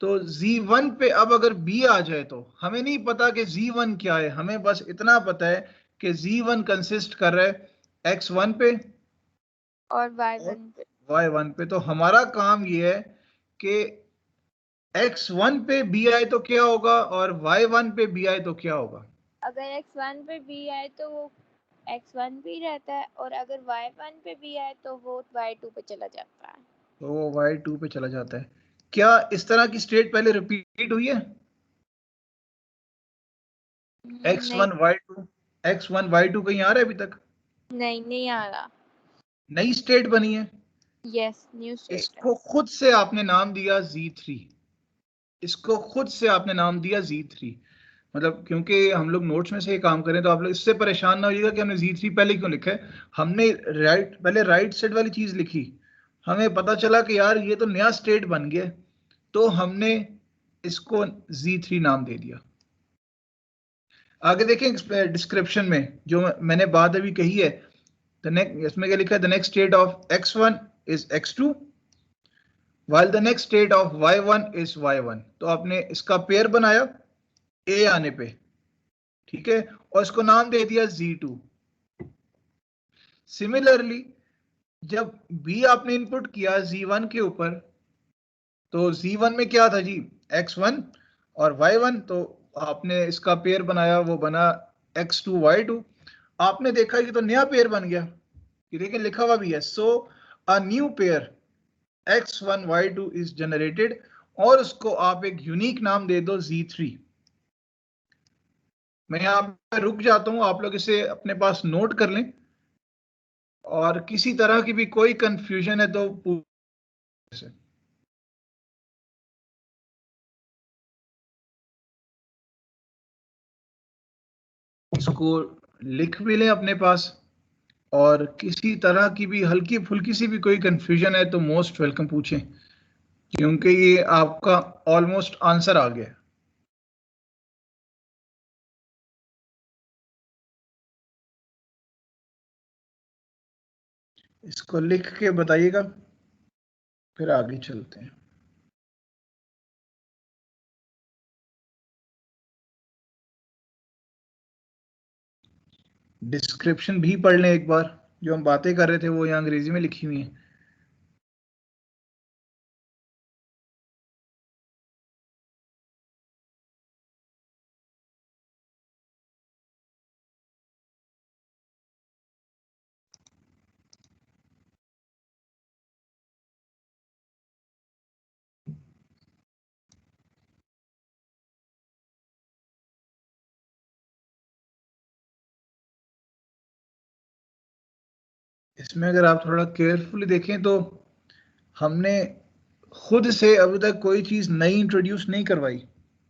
तो z1 पे अब अगर b आ जाए तो हमें नहीं पता कि z1 क्या है, हमें बस इतना पता है कि z1 कंसिस्ट कर रहा है x1 पे और और y1 पे। y1 पे। तो हमारा काम ये है कि x1 पे b आए तो क्या होगा और y1 पे b आए तो क्या होगा? अगर x1 पे b आए तो वो x1 पे ही रहता है, और अगर y1 पे b आए तो वो y2 पे चला जाता है। तो वो y2 पे चला जाता है। क्या इस तरह की स्टेट पहले रिपीट हुई है? नहीं x1 y2, x1 y2 कहीं आ रहा है अभी तक? नहीं आ रहा। नई स्टेट बनी है। यस, न्यू स्टेट है। इसको खुद से आपने नाम दिया z3। इसको खुद से आपने नाम दिया z3। मतलब क्योंकि हम लोग नोट्स में से ये काम करें तो आप लोग इससे परेशान ना होइएगा कि हमने z3 पहले क्यों लिखा है। हमने पहले राइट साइड वाली चीज लिखी, हमें पता चला कि यार ये तो नया स्टेट बन गया, तो हमने इसको z3 नाम दे दिया। आगे देखें डिस्क्रिप्शन में जो मैंने बात अभी कही है, इसमें क्या लिखा है? The next state of x1 is x2 while the next state of y1 is y1। तो आपने इसका पेयर बनाया a आने पे, ठीक है, और इसको नाम दे दिया z2। सिमिलरली जब b आपने इनपुट किया z1 के ऊपर, तो z1 में क्या था जी? x1 और y1। तो आपने इसका पेयर बनाया, वो बना x2 y2। आपने देखा कि तो नया पेयर बन गया, ये देखिए लिखा हुआ भी है, so a new pair x1 y2 is generated, और उसको आप एक यूनिक नाम दे दो z3। मैं यहाँ पे रुक जाता हूँ, आप लोग इसे अपने पास नोट कर लें, और किसी तरह की भी कोई कंफ्यूजन है तो पूछ। इसको लिख भी लें अपने पास, और किसी तरह की भी हल्की फुल्की सी भी कोई कंफ्यूजन है तो मोस्ट वेलकम पूछें, क्योंकि ये आपका ऑलमोस्ट आंसर आ गया। इसको लिख के बताइएगा, फिर आगे चलते हैं। डिस्क्रिप्शन भी पढ़ लें एक बार, जो हम बातें कर रहे थे वो यहाँ अंग्रेजी में लिखी हुई है। इसमें अगर आप थोड़ा केयरफुली देखें तो हमने खुद से अभी तक कोई चीज नई इंट्रोड्यूस नहीं करवाई।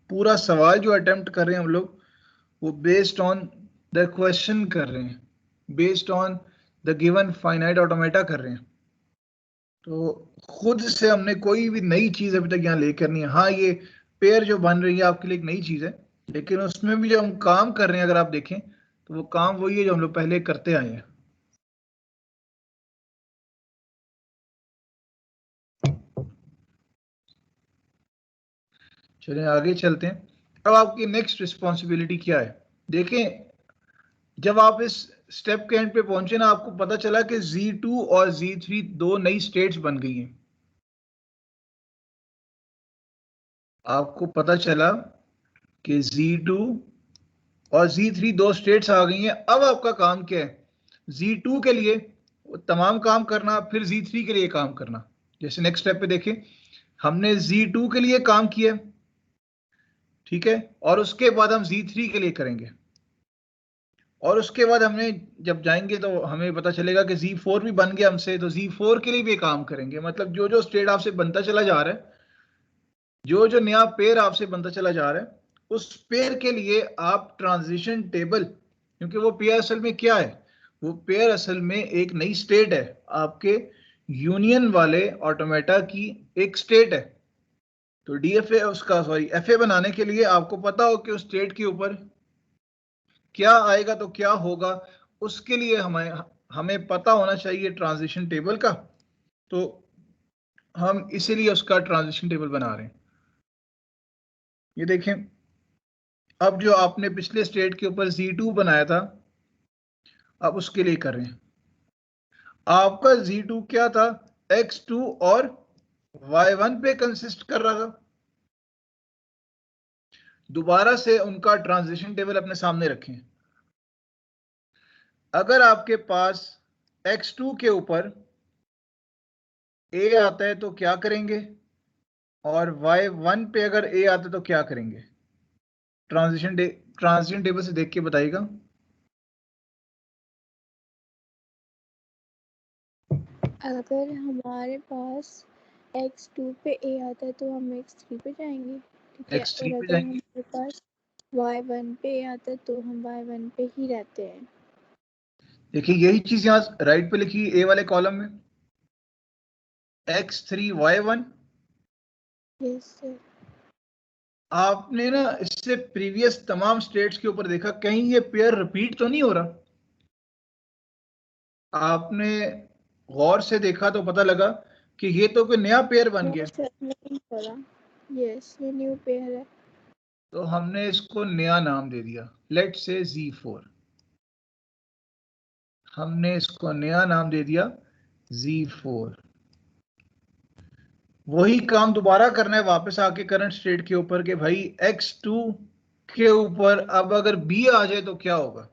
पूरा सवाल जो अटेम्प्ट कर रहे हैं हम लोग, वो बेस्ड ऑन द क्वेश्चन कर रहे हैं, based on the given finite automata कर रहे हैं। तो खुद से हमने कोई भी नई चीज अभी तक यहाँ लेकर नहीं है। हाँ, ये पेयर जो बन रही है आपके लिए एक नई चीज है, लेकिन उसमें भी जो हम काम कर रहे हैं अगर आप देखें तो वो काम वही है जो हम लोग पहले करते आए हैं। चलिए आगे चलते हैं। अब आपकी नेक्स्ट रिस्पॉन्सिबिलिटी क्या है? देखें, जब आप इस स्टेप के एंड पे पहुंचे ना, आपको पता चला कि Z2 और Z3 दो नई स्टेट्स बन गई हैं। आपको पता चला कि Z2 और Z3 दो स्टेट्स आ गई हैं। अब आपका काम क्या है? Z2 के लिए तमाम काम करना, फिर Z3 के लिए काम करना। जैसे नेक्स्ट स्टेप पे देखें, हमने Z2 के लिए काम किया, ठीक है, और उसके बाद हम Z3 के लिए करेंगे, और उसके बाद हमने जब जाएंगे तो हमें पता चलेगा कि Z4 भी बन गया हमसे, तो Z4 के लिए भी काम करेंगे। मतलब जो जो स्टेट आपसे बनता चला जा रहा है, जो जो नया पेयर आपसे बनता चला जा रहा है, उस पेयर के लिए आप ट्रांजिशन टेबल, क्योंकि वो पेयर असल में क्या है? वो पेयर असल में एक नई स्टेट है, आपके यूनियन वाले ऑटोमेटा की एक स्टेट है। तो डीएफए उसका सॉरी एफए बनाने के लिए आपको पता हो कि उस स्टेट के ऊपर क्या आएगा तो क्या होगा, उसके लिए हमें हमें पता होना चाहिए ट्रांजिशन टेबल का। तो हम इसीलिए उसका ट्रांजिशन टेबल बना रहे हैं। ये देखें, अब जो आपने पिछले स्टेट के ऊपर Z2 बनाया था, अब उसके लिए कर रहे हैं। आपका Z2 क्या था? X2 और Y1 पे कंसिस्ट कर रहा था। दोबारा से उनका ट्रांजिशन टेबल अपने सामने रखें। अगर आपके पास x2 के ऊपर a आता है तो क्या करेंगे, और y1 पे अगर a आता है तो क्या करेंगे? ट्रांजिशन टेबल से देख के बताइएगा। अगर हमारे पास x2 पे a आता है तो हम x3 पे जाएंगे, ठीक है। x3 और पे अगर जाएंगे। हमारे पास y1 पे a आता है तो हम y1 पे ही रहते हैं। देखिए यही चीज यहाँ राइट पे लिखी है, a वाले कॉलम में x3 y1। Yes sir. आपने ना इससे प्रीवियस तमाम स्टेट्स के ऊपर देखा, कहीं ये पेयर रिपीट तो नहीं हो रहा? आपने गौर से देखा तो पता लगा कि ये तो कोई नया पेयर बन गया। सर नहीं हो रहा। यस, ये न्यू पेयर है। तो हमने इसको नया नाम दे दिया, लेट्स से Z4। हमने इसको नया नाम दे दिया Z4। वही काम दोबारा करना है वापस आके करंट स्टेट के ऊपर कि भाई x2 के ऊपर अब अगर B आ जाए तो क्या होगा?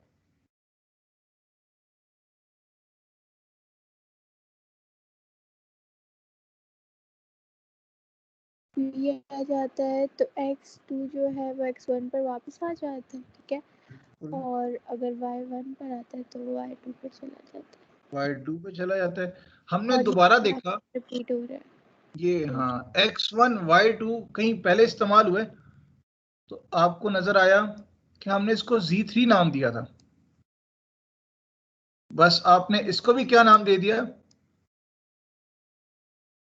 ये आ जाता है तो x2 जो है वो x1 पर वापस आ जाता है, ठीक है। और अगर y1 पर आता है तो y2 पर चला जाता है। y2 पे चला जाता है। हमने और दोबारा ये देखा रिपीट हो रहा है। ये, हाँ, x1 y2 कहीं पहले इस्तेमाल हुए तो आपको नजर आया कि हमने इसको Z3 नाम दिया था। बस आपने इसको भी क्या नाम दे दिया?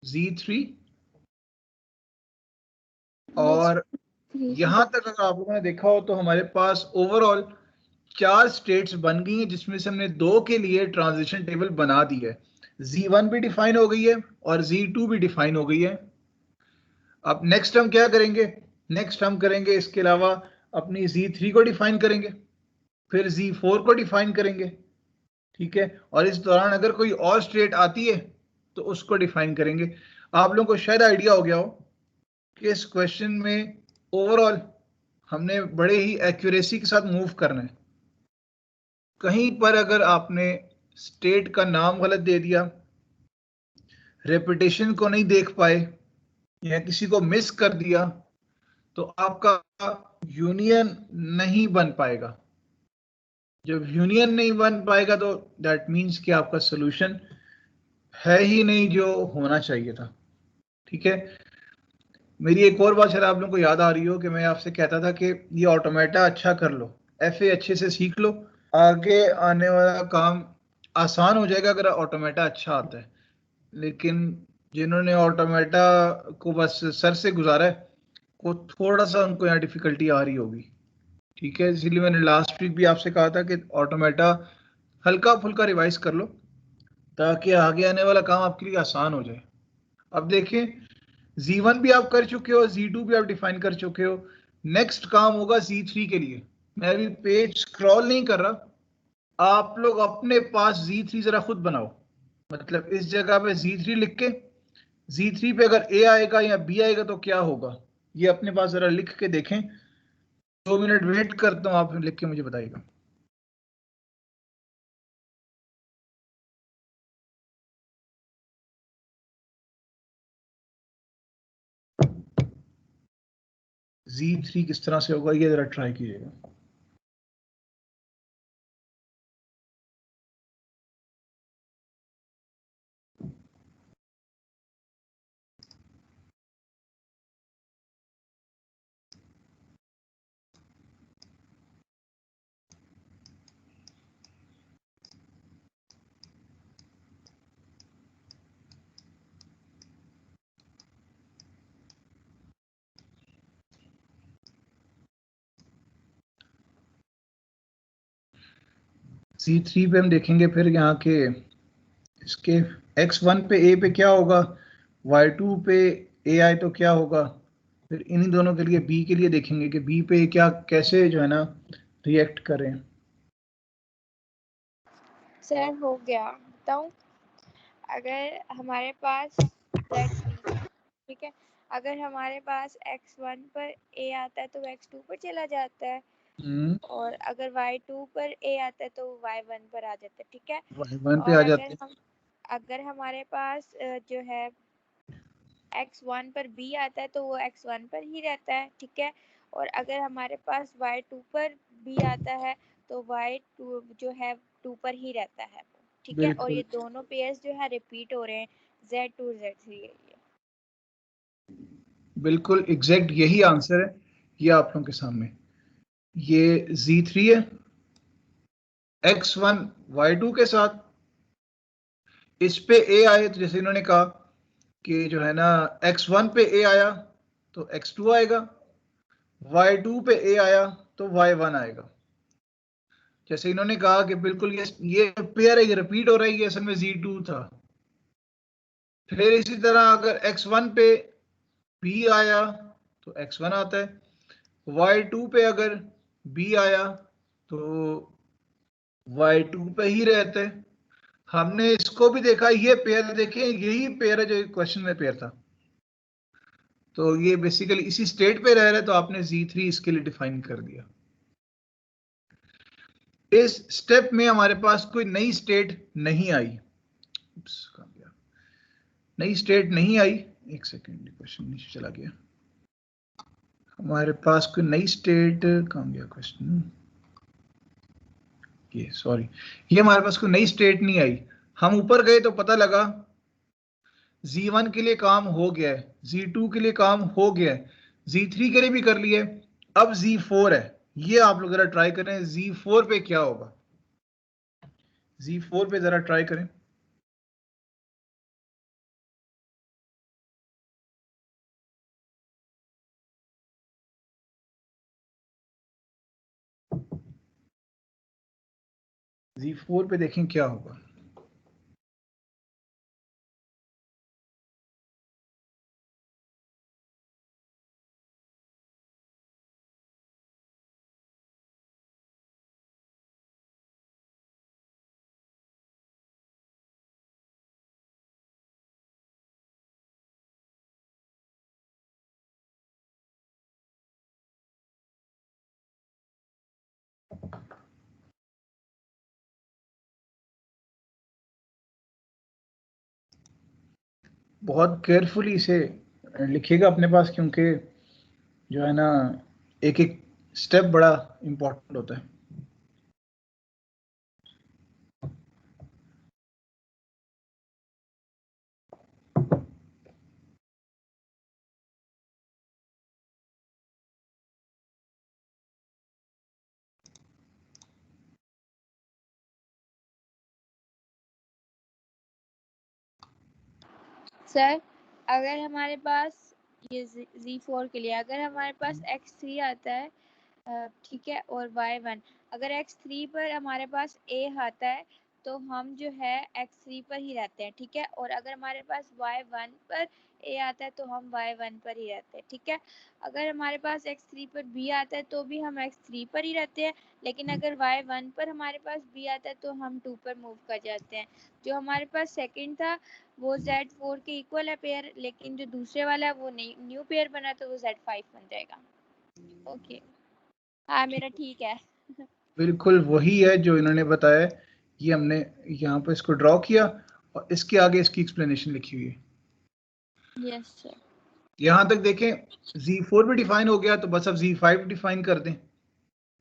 Z3। और यहां तक अगर आप लोगों ने देखा हो तो हमारे पास ओवरऑल 4 स्टेट्स बन गई हैं, जिसमें से हमने 2 के लिए ट्रांजिशन टेबल बना दी है। Z1 भी डिफाइन हो गई है और Z2 भी डिफाइन हो गई है। अब नेक्स्ट हम क्या करेंगे? नेक्स्ट हम करेंगे इसके अलावा अपनी Z3 को डिफाइन करेंगे, फिर Z4 को डिफाइन करेंगे, ठीक है। और इस दौरान अगर कोई और स्टेट आती है तो उसको डिफाइन करेंगे। आप लोगों को शायद आइडिया हो गया हो कि इस क्वेश्चन में ओवरऑल हमने बड़े ही एक्यूरेसी के साथ मूव करना है। कहीं पर अगर आपने स्टेट का नाम गलत दे दिया, रेपिटेशन को नहीं देख पाए या किसी को मिस कर दिया तो आपका यूनियन नहीं बन पाएगा। जब यूनियन नहीं बन पाएगा तो दैट मीन्स कि आपका सोल्यूशन है ही नहीं जो होना चाहिए था, ठीक है। मेरी एक और बात शायद आप लोगों को याद आ रही हो कि मैं आपसे कहता था कि ये ऑटोमेटा अच्छा कर लो, एफए अच्छे से सीख लो, आगे आने वाला काम आसान हो जाएगा अगर ऑटोमेटा अच्छा आता है। लेकिन जिन्होंने ऑटोमेटा को बस सर से गुजारा है वो थोड़ा सा उनको यहाँ डिफिकल्टी आ रही होगी, ठीक है। इसीलिए मैंने लास्ट वीक भी आपसे कहा था कि ऑटोमेटा हल्का फुल्का रिवाइज कर लो ताकि आगे आने वाला काम आपके लिए आसान हो जाए। अब देखिए Z1 भी आप कर चुके हो, Z2 भी आप डिफाइन कर चुके हो। नेक्स्ट काम होगा Z3 के लिए। मैं अभी पेज स्क्रॉल नहीं कर रहा, आप लोग अपने पास Z3 जरा खुद बनाओ। मतलब इस जगह पे Z3 लिख के, Z3 पे अगर A आएगा या B आएगा तो क्या होगा, ये अपने पास जरा लिख के देखें। 2 मिनट वेट करता हूँ, आप लिख के मुझे बताइएगा। Z3 किस तरह से होगा ये जरा ट्राई कीजिएगा। C3 पे हम देखेंगे फिर यहाँ के इसके x1 पे a पे क्या होगा, y2 पे a आए तो क्या होगा, फिर इन्हीं दोनों के लिए b के लिए देखेंगे कि b पे क्या कैसे जो है ना रिएक्ट करें। सर हो गया, बताऊं। अगर हमारे पास ठीक है, अगर हमारे पास x1 पर a आता है तो x2 पर चला जाता है, और अगर y2 पर a आता है तो y1 पर आ जाता है, ठीक है। y1 पे और आ जाते हैं। अगर हमारे पास जो है x1 पर b आता है तो वो x1 पर ही रहता है, ठीक है। और अगर हमारे पास y2 पर b आता है तो y2 जो है 2 पर ही रहता है, ठीक है। और ये बिल्कुल दोनों पेयर्स जो है रिपीट हो रहे हैं, z2 z3 है ये। बिल्कुल एग्जैक्ट यही आंसर है, ये आप लोगों के सामने। ये Z3 है x1 y2 के साथ, इस पे a आए तो जैसे इन्होंने कहा कि जो है ना x1 पे a आया तो x2 आएगा, y2 पे a आया तो y1 आएगा। जैसे इन्होंने कहा कि बिल्कुल ये पेयर है, ये रिपीट हो रहा है, ये असल में Z2 था। फिर इसी तरह अगर x1 पे b आया तो x1 आता है, y2 पे अगर b आया तो y2 पे ही रहता है। हमने इसको भी देखा, ये पेयर देखें, यही पेयर है जो क्वेश्चन में पेयर था। तो ये बेसिकली इसी स्टेट पे रह रहा है, तो आपने Z3 इसके लिए डिफाइन कर दिया। इस स्टेप में हमारे पास कोई नई स्टेट नहीं आई। नई स्टेट नहीं आई, एक सेकेंड, क्वेश्चन नीचे चला गया। हमारे पास कोई नई स्टेट कहाँ गया क्वेश्चन, ये सॉरी, ये हमारे पास कोई नई स्टेट नहीं आई। हम ऊपर गए तो पता लगा Z1 के लिए काम हो गया है, Z2 के लिए काम हो गया है, Z3 के लिए भी कर लिए, अब Z4 है। ये आप लोग जरा ट्राई करें, Z4 पे क्या होगा। Z4 पे जरा ट्राई करें। Z4 पे देखें क्या होगा। बहुत केयरफुली इसे लिखिएगा अपने पास, क्योंकि जो है ना एक एक स्टेप बड़ा इंपॉर्टेंट होता है। सर अगर हमारे पास ये Z4 के लिए अगर हमारे पास x3 आता है, ठीक है, और y1, अगर x3 पर हमारे पास a आता है तो हम जो है x3 पर ही रहते हैं, ठीक है। और अगर हमारे पास y1 पर a आता है तो हम y1 पर ही रहते हैं, ठीक है। अगर हमारे पास x3 पर b आता है तो भी हम x3 पर ही रहते हैं, लेकिन अगर y1 पर हमारे पास b आता है तो हम 2 पर मूव कर जाते हैं। जो हमारे पास सेकंड था वो Z4 के इक्वल है पेयर, लेकिन जो दूसरे वाला है वो नहीं, न्यू पेयर बना तो वो Z5 बन जाएगा। ओके, हाँ मेरा ठीक है। बिल्कुल वही है जो इन्होंने बताया, ये हमने यहाँ पर इसको ड्रॉ किया और इसके आगे इसकी एक्सप्लेनेशन लिखी हुई है। Yes sir. यहाँ तक देखें, Z4 भी डिफाइन हो गया, तो बस अब Z5 डिफाइन कर दें।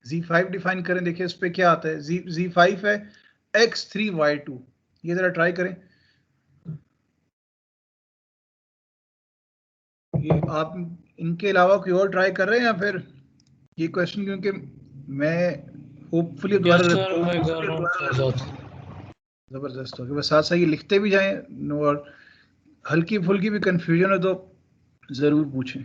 Z5 डिफाइन करें, देखिए इस पे क्या आता है। Z5 है x3y2, ये जरा ट्राई करें। ये आप इनके अलावा कोई और ट्राई कर रहे हैं या फिर ये क्वेश्चन, क्योंकि मैं होपफुली यस दोबारा सर, मैं कर रहा हूँ साथ। जबरदस्त हो गया, बस साथ साथ ये लिखते भी जाएं, और हल्की फुल्की भी कंफ्यूजन हो तो जरूर पूछें।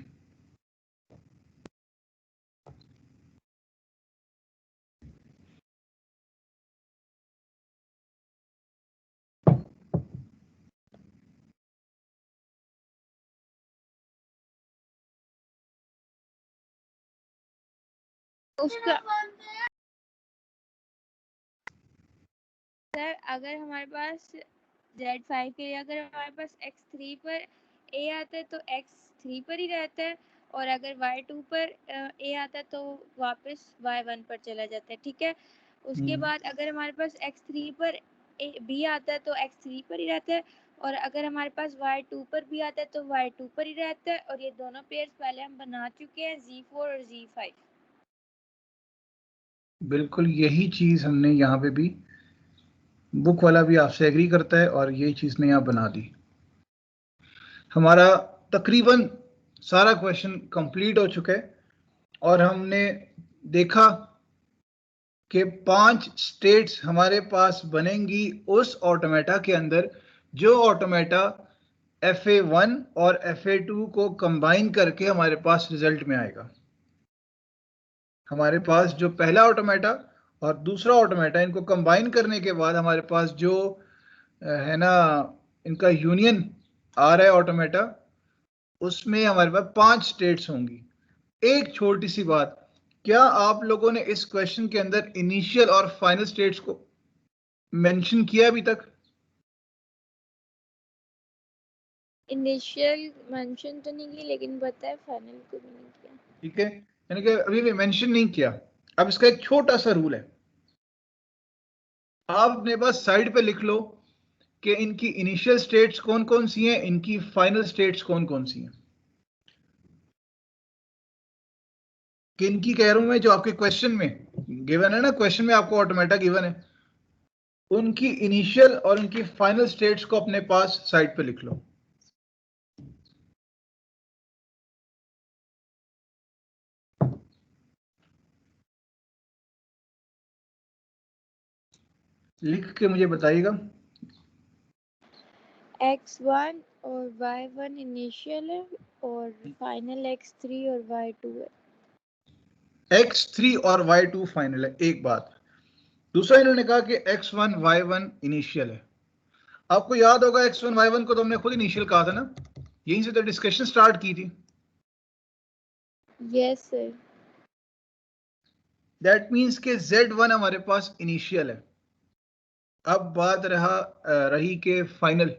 उसका सर अगर हमारे पास Z5 के लिए अगर हमारे पास x3 पर a आता है तो x3 x3 पर ही रहता है, और अगर y2 पर a आता है तो वापस y1 पर चला जाता है, ठीक है। उसके बाद अगर हमारे पास x3 पर b आता है तो x3 पर ही रहता है, और अगर हमारे पास y2 पर भी आता है तो y2 पर ही रहता है, और ये दोनों पेयर्स पहले हम बना चुके हैं, z4 और z5। बिल्कुल यही चीज हमने यहाँ पे भी, बुक वाला भी आपसे एग्री करता है और यही चीज ने यहाँ बना दी। हमारा तकरीबन सारा क्वेश्चन कंप्लीट हो चुका है और हमने देखा कि 5 स्टेट्स हमारे पास बनेंगी उस ऑटोमेटा के अंदर जो ऑटोमेटा FA1 और FA2 को कंबाइन करके हमारे पास रिजल्ट में आएगा। हमारे पास जो पहला ऑटोमेटा और दूसरा ऑटोमेटा, इनको कंबाइन करने के बाद हमारे पास जो है ना, इनका यूनियन आ रहा है ऑटोमेटा, उसमें हमारे पास 5 स्टेट्स होंगी। एक छोटी सी बात, क्या आप लोगों ने इस क्वेश्चन के अंदर इनिशियल और फाइनल स्टेट्स को मेंशन किया अभी तक? इनिशियल मेंशन तो नहीं की, लेकिन पता है फाइनल को भी नहीं किया। ठीक है, यानी कि अभी भी मेंशन नहीं किया। अब इसका एक छोटा सा रूल है, आप अपने पास साइड पे लिख लो कि इनकी इनिशियल स्टेट्स कौन कौन सी हैं, इनकी फाइनल स्टेट्स कौन कौन सी हैं। किनकी कह रहा हूं मैं, जो आपके क्वेश्चन में गिवन है ना, क्वेश्चन में आपको ऑटोमेटा गिवन है, उनकी इनिशियल और उनकी फाइनल स्टेट्स को अपने पास साइड पे लिख लो। लिख के मुझे बताइएगा। x1 और y1 इनिशियल है, और फाइनल x3 और y2 है। x3 और y2 फाइनल है, एक बात। दूसरा इन्होंने कहा कि x1 y1 इनिशियल है। आपको याद होगा x1 y1 को तो हमने खुद इनिशियल कहा था ना, यहीं से तो डिस्कशन स्टार्ट की थी। Yes sir. दैट मीन्स के z1 हमारे पास इनिशियल है। अब बात रही के फाइनल।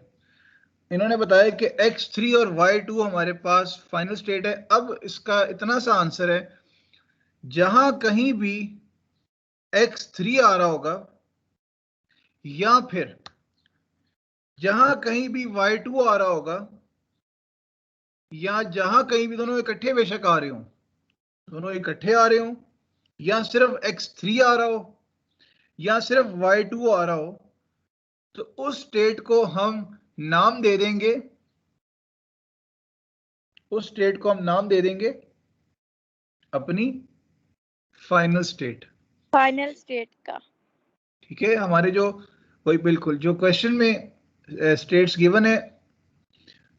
इन्होंने बताया कि x3 और y2 हमारे पास फाइनल स्टेट है। अब इसका इतना सा आंसर है, जहां कहीं भी x3 आ रहा होगा या फिर जहां कहीं भी y2 आ रहा होगा, या जहां कहीं भी दोनों इकट्ठे बेशक आ रहे हो, दोनों इकट्ठे आ रहे हो, या सिर्फ x3 आ रहा हो या सिर्फ y2 आ रहा हो, तो उस स्टेट को हम नाम दे देंगे, उस स्टेट को हम नाम दे देंगे अपनी फाइनल स्टेट। फाइनल स्टेट का। ठीक है, हमारे जो वही बिल्कुल जो क्वेश्चन में स्टेट्स गिवन है,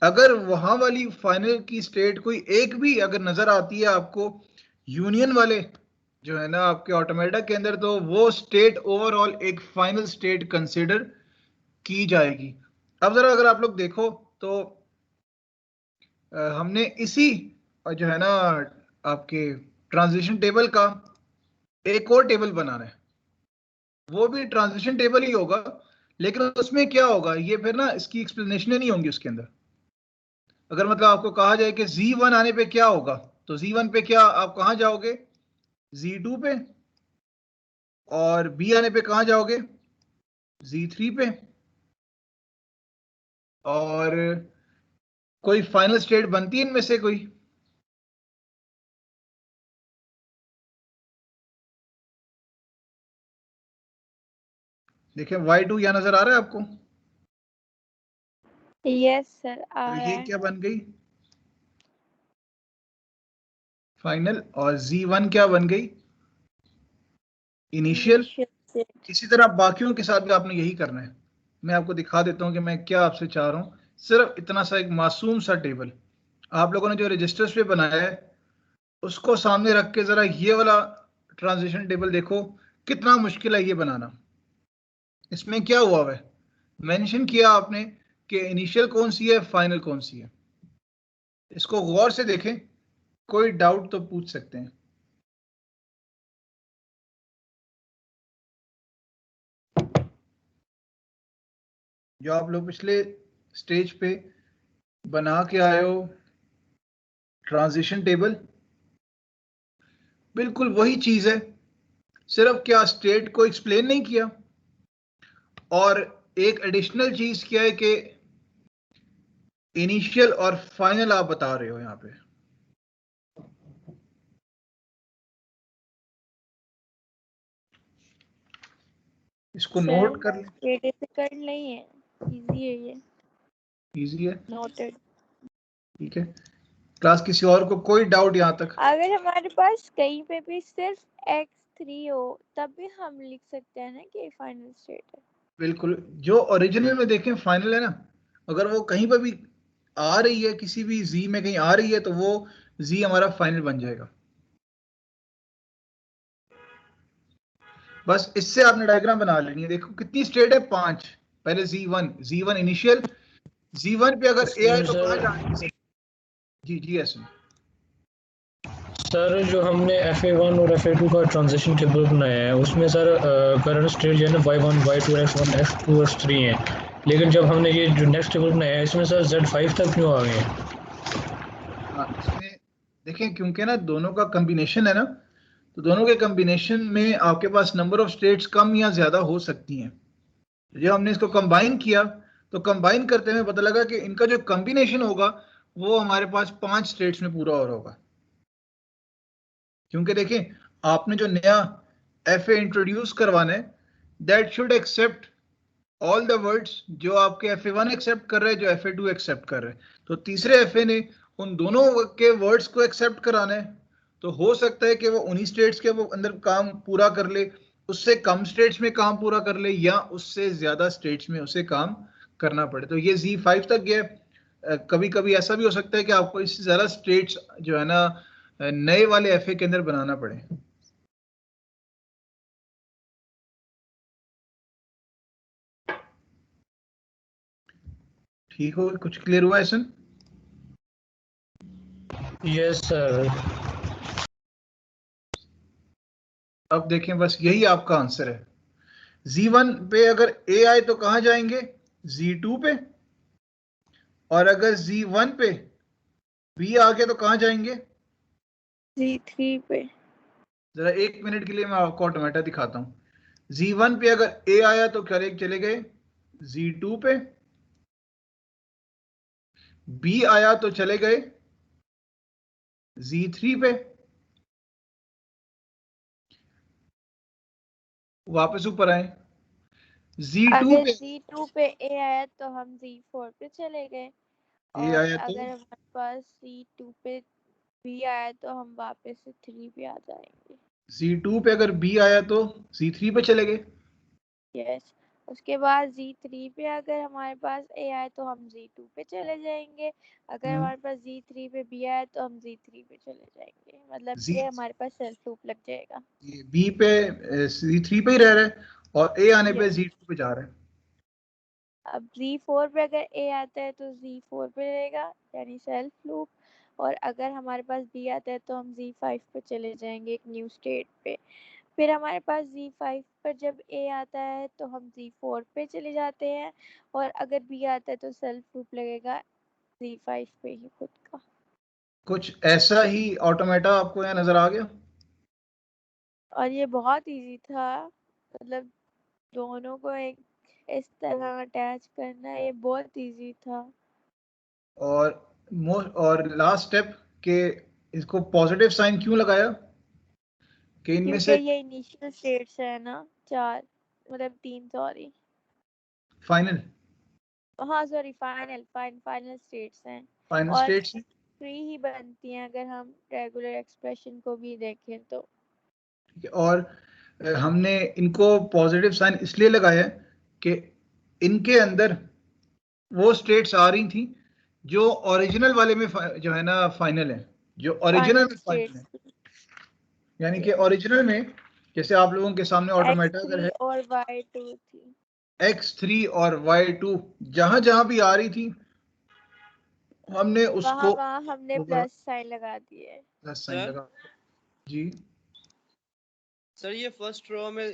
अगर वहां वाली फाइनल की स्टेट कोई एक भी अगर नजर आती है आपको यूनियन वाले जो है ना आपके ऑटोमेटा के अंदर, तो वो स्टेट ओवरऑल एक फाइनल स्टेट कंसिडर की जाएगी। अब जरा अगर आप लोग देखो तो हमने इसी जो है ना आपके ट्रांजिशन टेबल का एक और टेबल बनाना है, वो भी ट्रांजिशन टेबल ही होगा, लेकिन उसमें क्या होगा, ये फिर ना इसकी एक्सप्लेनेशन नहीं होंगी उसके अंदर। अगर मतलब आपको कहा जाए कि Z1 आने पे क्या होगा, तो Z1 पे क्या आप कहां जाओगे, Z2 पे, और B आने पे कहां जाओगे, Z3 पे, और कोई फाइनल स्टेट बनती है इनमें से कोई? देखिए Y2 यहां नजर आ रहा है आपको, यस सर आ तो रहा ये है। क्या बन गई फाइनल, और Z1 क्या बन गई इनिशियल। Initial state. इसी तरह बाकियों के साथ भी आपने यही करना है। मैं आपको दिखा देता हूं कि मैं क्या आपसे चाह रहा हूं, सिर्फ इतना सा एक मासूम सा टेबल आप लोगों ने जो रजिस्टर्स पे बनाया है उसको सामने रख के जरा ये वाला ट्रांजिशन टेबल देखो, कितना मुश्किल है ये बनाना। इसमें क्या हुआ है, मेंशन किया आपने कि इनिशियल कौन सी है, फाइनल कौन सी है। इसको गौर से देखें, कोई डाउट तो पूछ सकते हैं। जो आप लोग पिछले स्टेज पे बना के आए हो, ट्रांजिशन टेबल बिल्कुल वही चीज है, सिर्फ क्या स्टेट को एक्सप्लेन नहीं किया, और एक एडिशनल चीज क्या है कि इनिशियल और फाइनल आप बता रहे हो यहां पे। इसको नोट कर लें, ये डिफिकल्ट नहीं है, इजी है ये। इजी है, नोटेड। ठीक है। क्लास किसी और को कोई डाउट यहां तक? अगर हमारे पास कहीं पे भी सिर्फ x3 हो तब भी हम लिख सकते हैं ना कि फाइनल स्टेट है। बिल्कुल, जो ओरिजिनल में देखें फाइनल है ना, अगर वो कहीं पर भी आ रही है, किसी भी z में कहीं आ रही है, तो वो z हमारा फाइनल बन जाएगा। बस इससे आपने डायग्राम बना लेनी है। देखो कितनी स्टेट है, 5। पहले z1 इनिशियल, z1 पे अगर ए आए तो कहां जाएंगे? जी जी ऐसे। सर जो हमने FA1 और FA2 का ट्रांजिशन टेबल बनाया है उसमें सर करंट स्टेट जो है ना Y1 Y2 X1 X2 और X3 है, लेकिन जब हमने ये जो नेक्स्ट टेबल बनाया है इसमें सर Z5 तक क्यों आ गए हैं? हाँ, इसमें देखें क्योंकि ना दोनों का कॉम्बिनेशन है ना, तो दोनों के कॉम्बिनेशन में आपके पास नंबर ऑफ स्टेट्स कम या ज्यादा हो सकती हैं। जब हमने इसको कंबाइन किया तो कंबाइन करते हुए पता लगा कि इनका जो कॉम्बिनेशन होगा वो हमारे पास 5 स्टेट्स में पूरा हो रहा होगा। क्योंकि देखें आपने जो नया एफ ए इंट्रोड्यूस करवाना है, that should accept all the words जो आपके FA1 एक्सेप्ट कर रहे हैं, जो FA2 एक्सेप्ट कर रहे हैं। तो तीसरे FA ने उन दोनों के वर्ड्स को एक्सेप्ट कराना है। तो हो सकता है कि वो उन्हीं स्टेट्स के वो अंदर काम पूरा कर ले, उससे कम स्टेट्स में काम पूरा कर ले, या उससे ज्यादा स्टेट्स में उसे काम करना पड़े। तो ये Z5 तक गया। कभी कभी ऐसा भी हो सकता है कि आपको इससे ज्यादा स्टेट्स जो है ना नए वाले FA के अंदर बनाना पड़े। ठीक हो, कुछ क्लियर हुआ ऐसा? Yes sir. अब देखें, बस यही आपका आंसर है। Z1 पे अगर A आए तो कहां जाएंगे? Z2 पे। और अगर Z1 पे B आ गया तो कहां जाएंगे? Z3 पे। जरा 1 मिनट के लिए मैं आपको ऑटोमेटा दिखाता हूं। Z1 पे अगर A आया तो चले गए Z2 पे, B आया तो चले गए Z3 पे, वापस ऊपर आए Z2 अगर पे। Z2 पे A आया तो हम Z4 पे चले गए, A और आया तो अगर हमारे पास Z2 पे B आया तो हम वापस से 3 पे आ जाएंगे। Z2 पे अगर B आया तो Z3 पे चले गए। यस। उसके बाद Z3 पे अगर हमारे पास A आए तो हम Z2 पे चले जाएंगे, अगर हमारे पास Z3 पे B आया तो हम Z3 पे चले जाएंगे, मतलब Z ये हमारे पास सेल्फ लूप लग जाएगा। B पे Z3 पे ही रह रहा है, और A आने पे यस। Z2 पे जा रहा है। अब Z4 पे अगर A आता है तो Z4 पे रहेगा, यानी सेल्फ लूप, और अगर हमारे पास B आता है तो हम Z5 पे चले जाएंगे एक न्यू स्टेट पे। फिर हमारे पास Z5 पर जब A आता है तो हम Z4 पे चले जाते हैं, और अगर B आता है तो सेल्फ लूप लगेगा Z5 पे ही खुद का। कुछ ऐसा ही ऑटोमेटा आपको यहाँ नजर आ गया? और ये बहुत इजी था, मतलब दोनों को एक इस तरह अटैच करना ये बहुत इजी था। और लास्ट स्टेप के इसको पॉजिटिव साइन क्यों लगाया कि इनमें क्योंकि से ये इनिशियल स्टेट्स है ना, 4, मतलब 3, सॉरी। फाइनल हाँ सॉरी, फाइनल स्टेट्स हैं, फाइनल और स्टेट्स हैं। 3 ही बनती हैं अगर हम रेगुलर एक्सप्रेशन को भी देखें तो। ठीक है, और हमने इनको पॉजिटिव साइन इसलिए लगाया है कि इनके अंदर वो स्टेट्स आ रही थी जो ओरिजिनल वाले में जो है ना फाइनल है, जो ओरिजिनल फाइनल में फाइनल है। स्टेट्स। यानी कि यस। ओरिजिनल में जैसे आप लोगों के सामने ऑटोमेटा अगर x3 है, और y2 थी। X3 और Y2 जहां जहां भी आ रही थी हमने वहाँ उसको वहाँ हमने प्लस साइन लगा दिए। प्लस साइन सर लगा। जी सर ये फर्स्ट रो में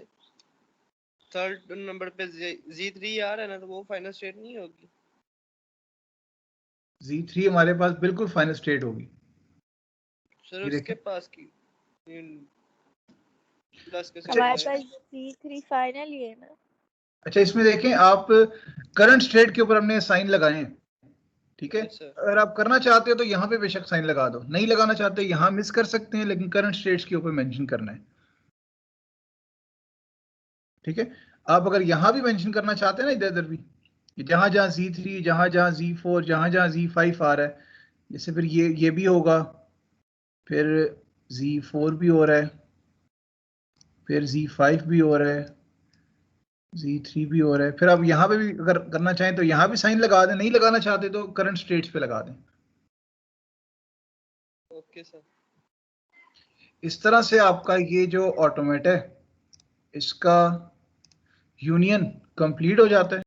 थर्ड नंबर पे Z3 आ रहा है ना, तो वो फाइनल स्टेट नहीं होगी? Z3 हमारे पास बिल्कुल फाइनल स्टेट होगी। सर ये उसके देखें। पास की प्लस के अच्छा, हमारे साथ पास C3 फाइनल ही है ना। अच्छा इसमें देखें आप करंट स्टेट के ऊपर हमने साइन लगाए हैं, ठीक है। Yes, sir. अगर आप करना चाहते हो तो यहाँ पे बेशक साइन लगा दो, नहीं लगाना चाहते यहाँ मिस कर सकते हैं, लेकिन करंट स्टेट्स के ऊपर मेंशन करना है, ठीक है। आप अगर यहाँ भी मेंशन करना चाहते हैं ना इधर उधर भी, जहां जहां Z3, जहां जहां Z4, जहां जहां Z5 आ रहा है, जैसे फिर ये भी होगा, फिर Z4 भी हो रहा है, फिर Z5 भी हो रहा है, Z3 भी हो रहा है, फिर आप यहाँ पे भी अगर करना चाहें तो यहाँ भी साइन लगा दें, नहीं लगाना चाहते तो करंट स्टेट्स पे लगा दें। Okay sir. इस तरह से आपका ये जो ऑटोमेट है इसका यूनियन कंप्लीट हो जाता है।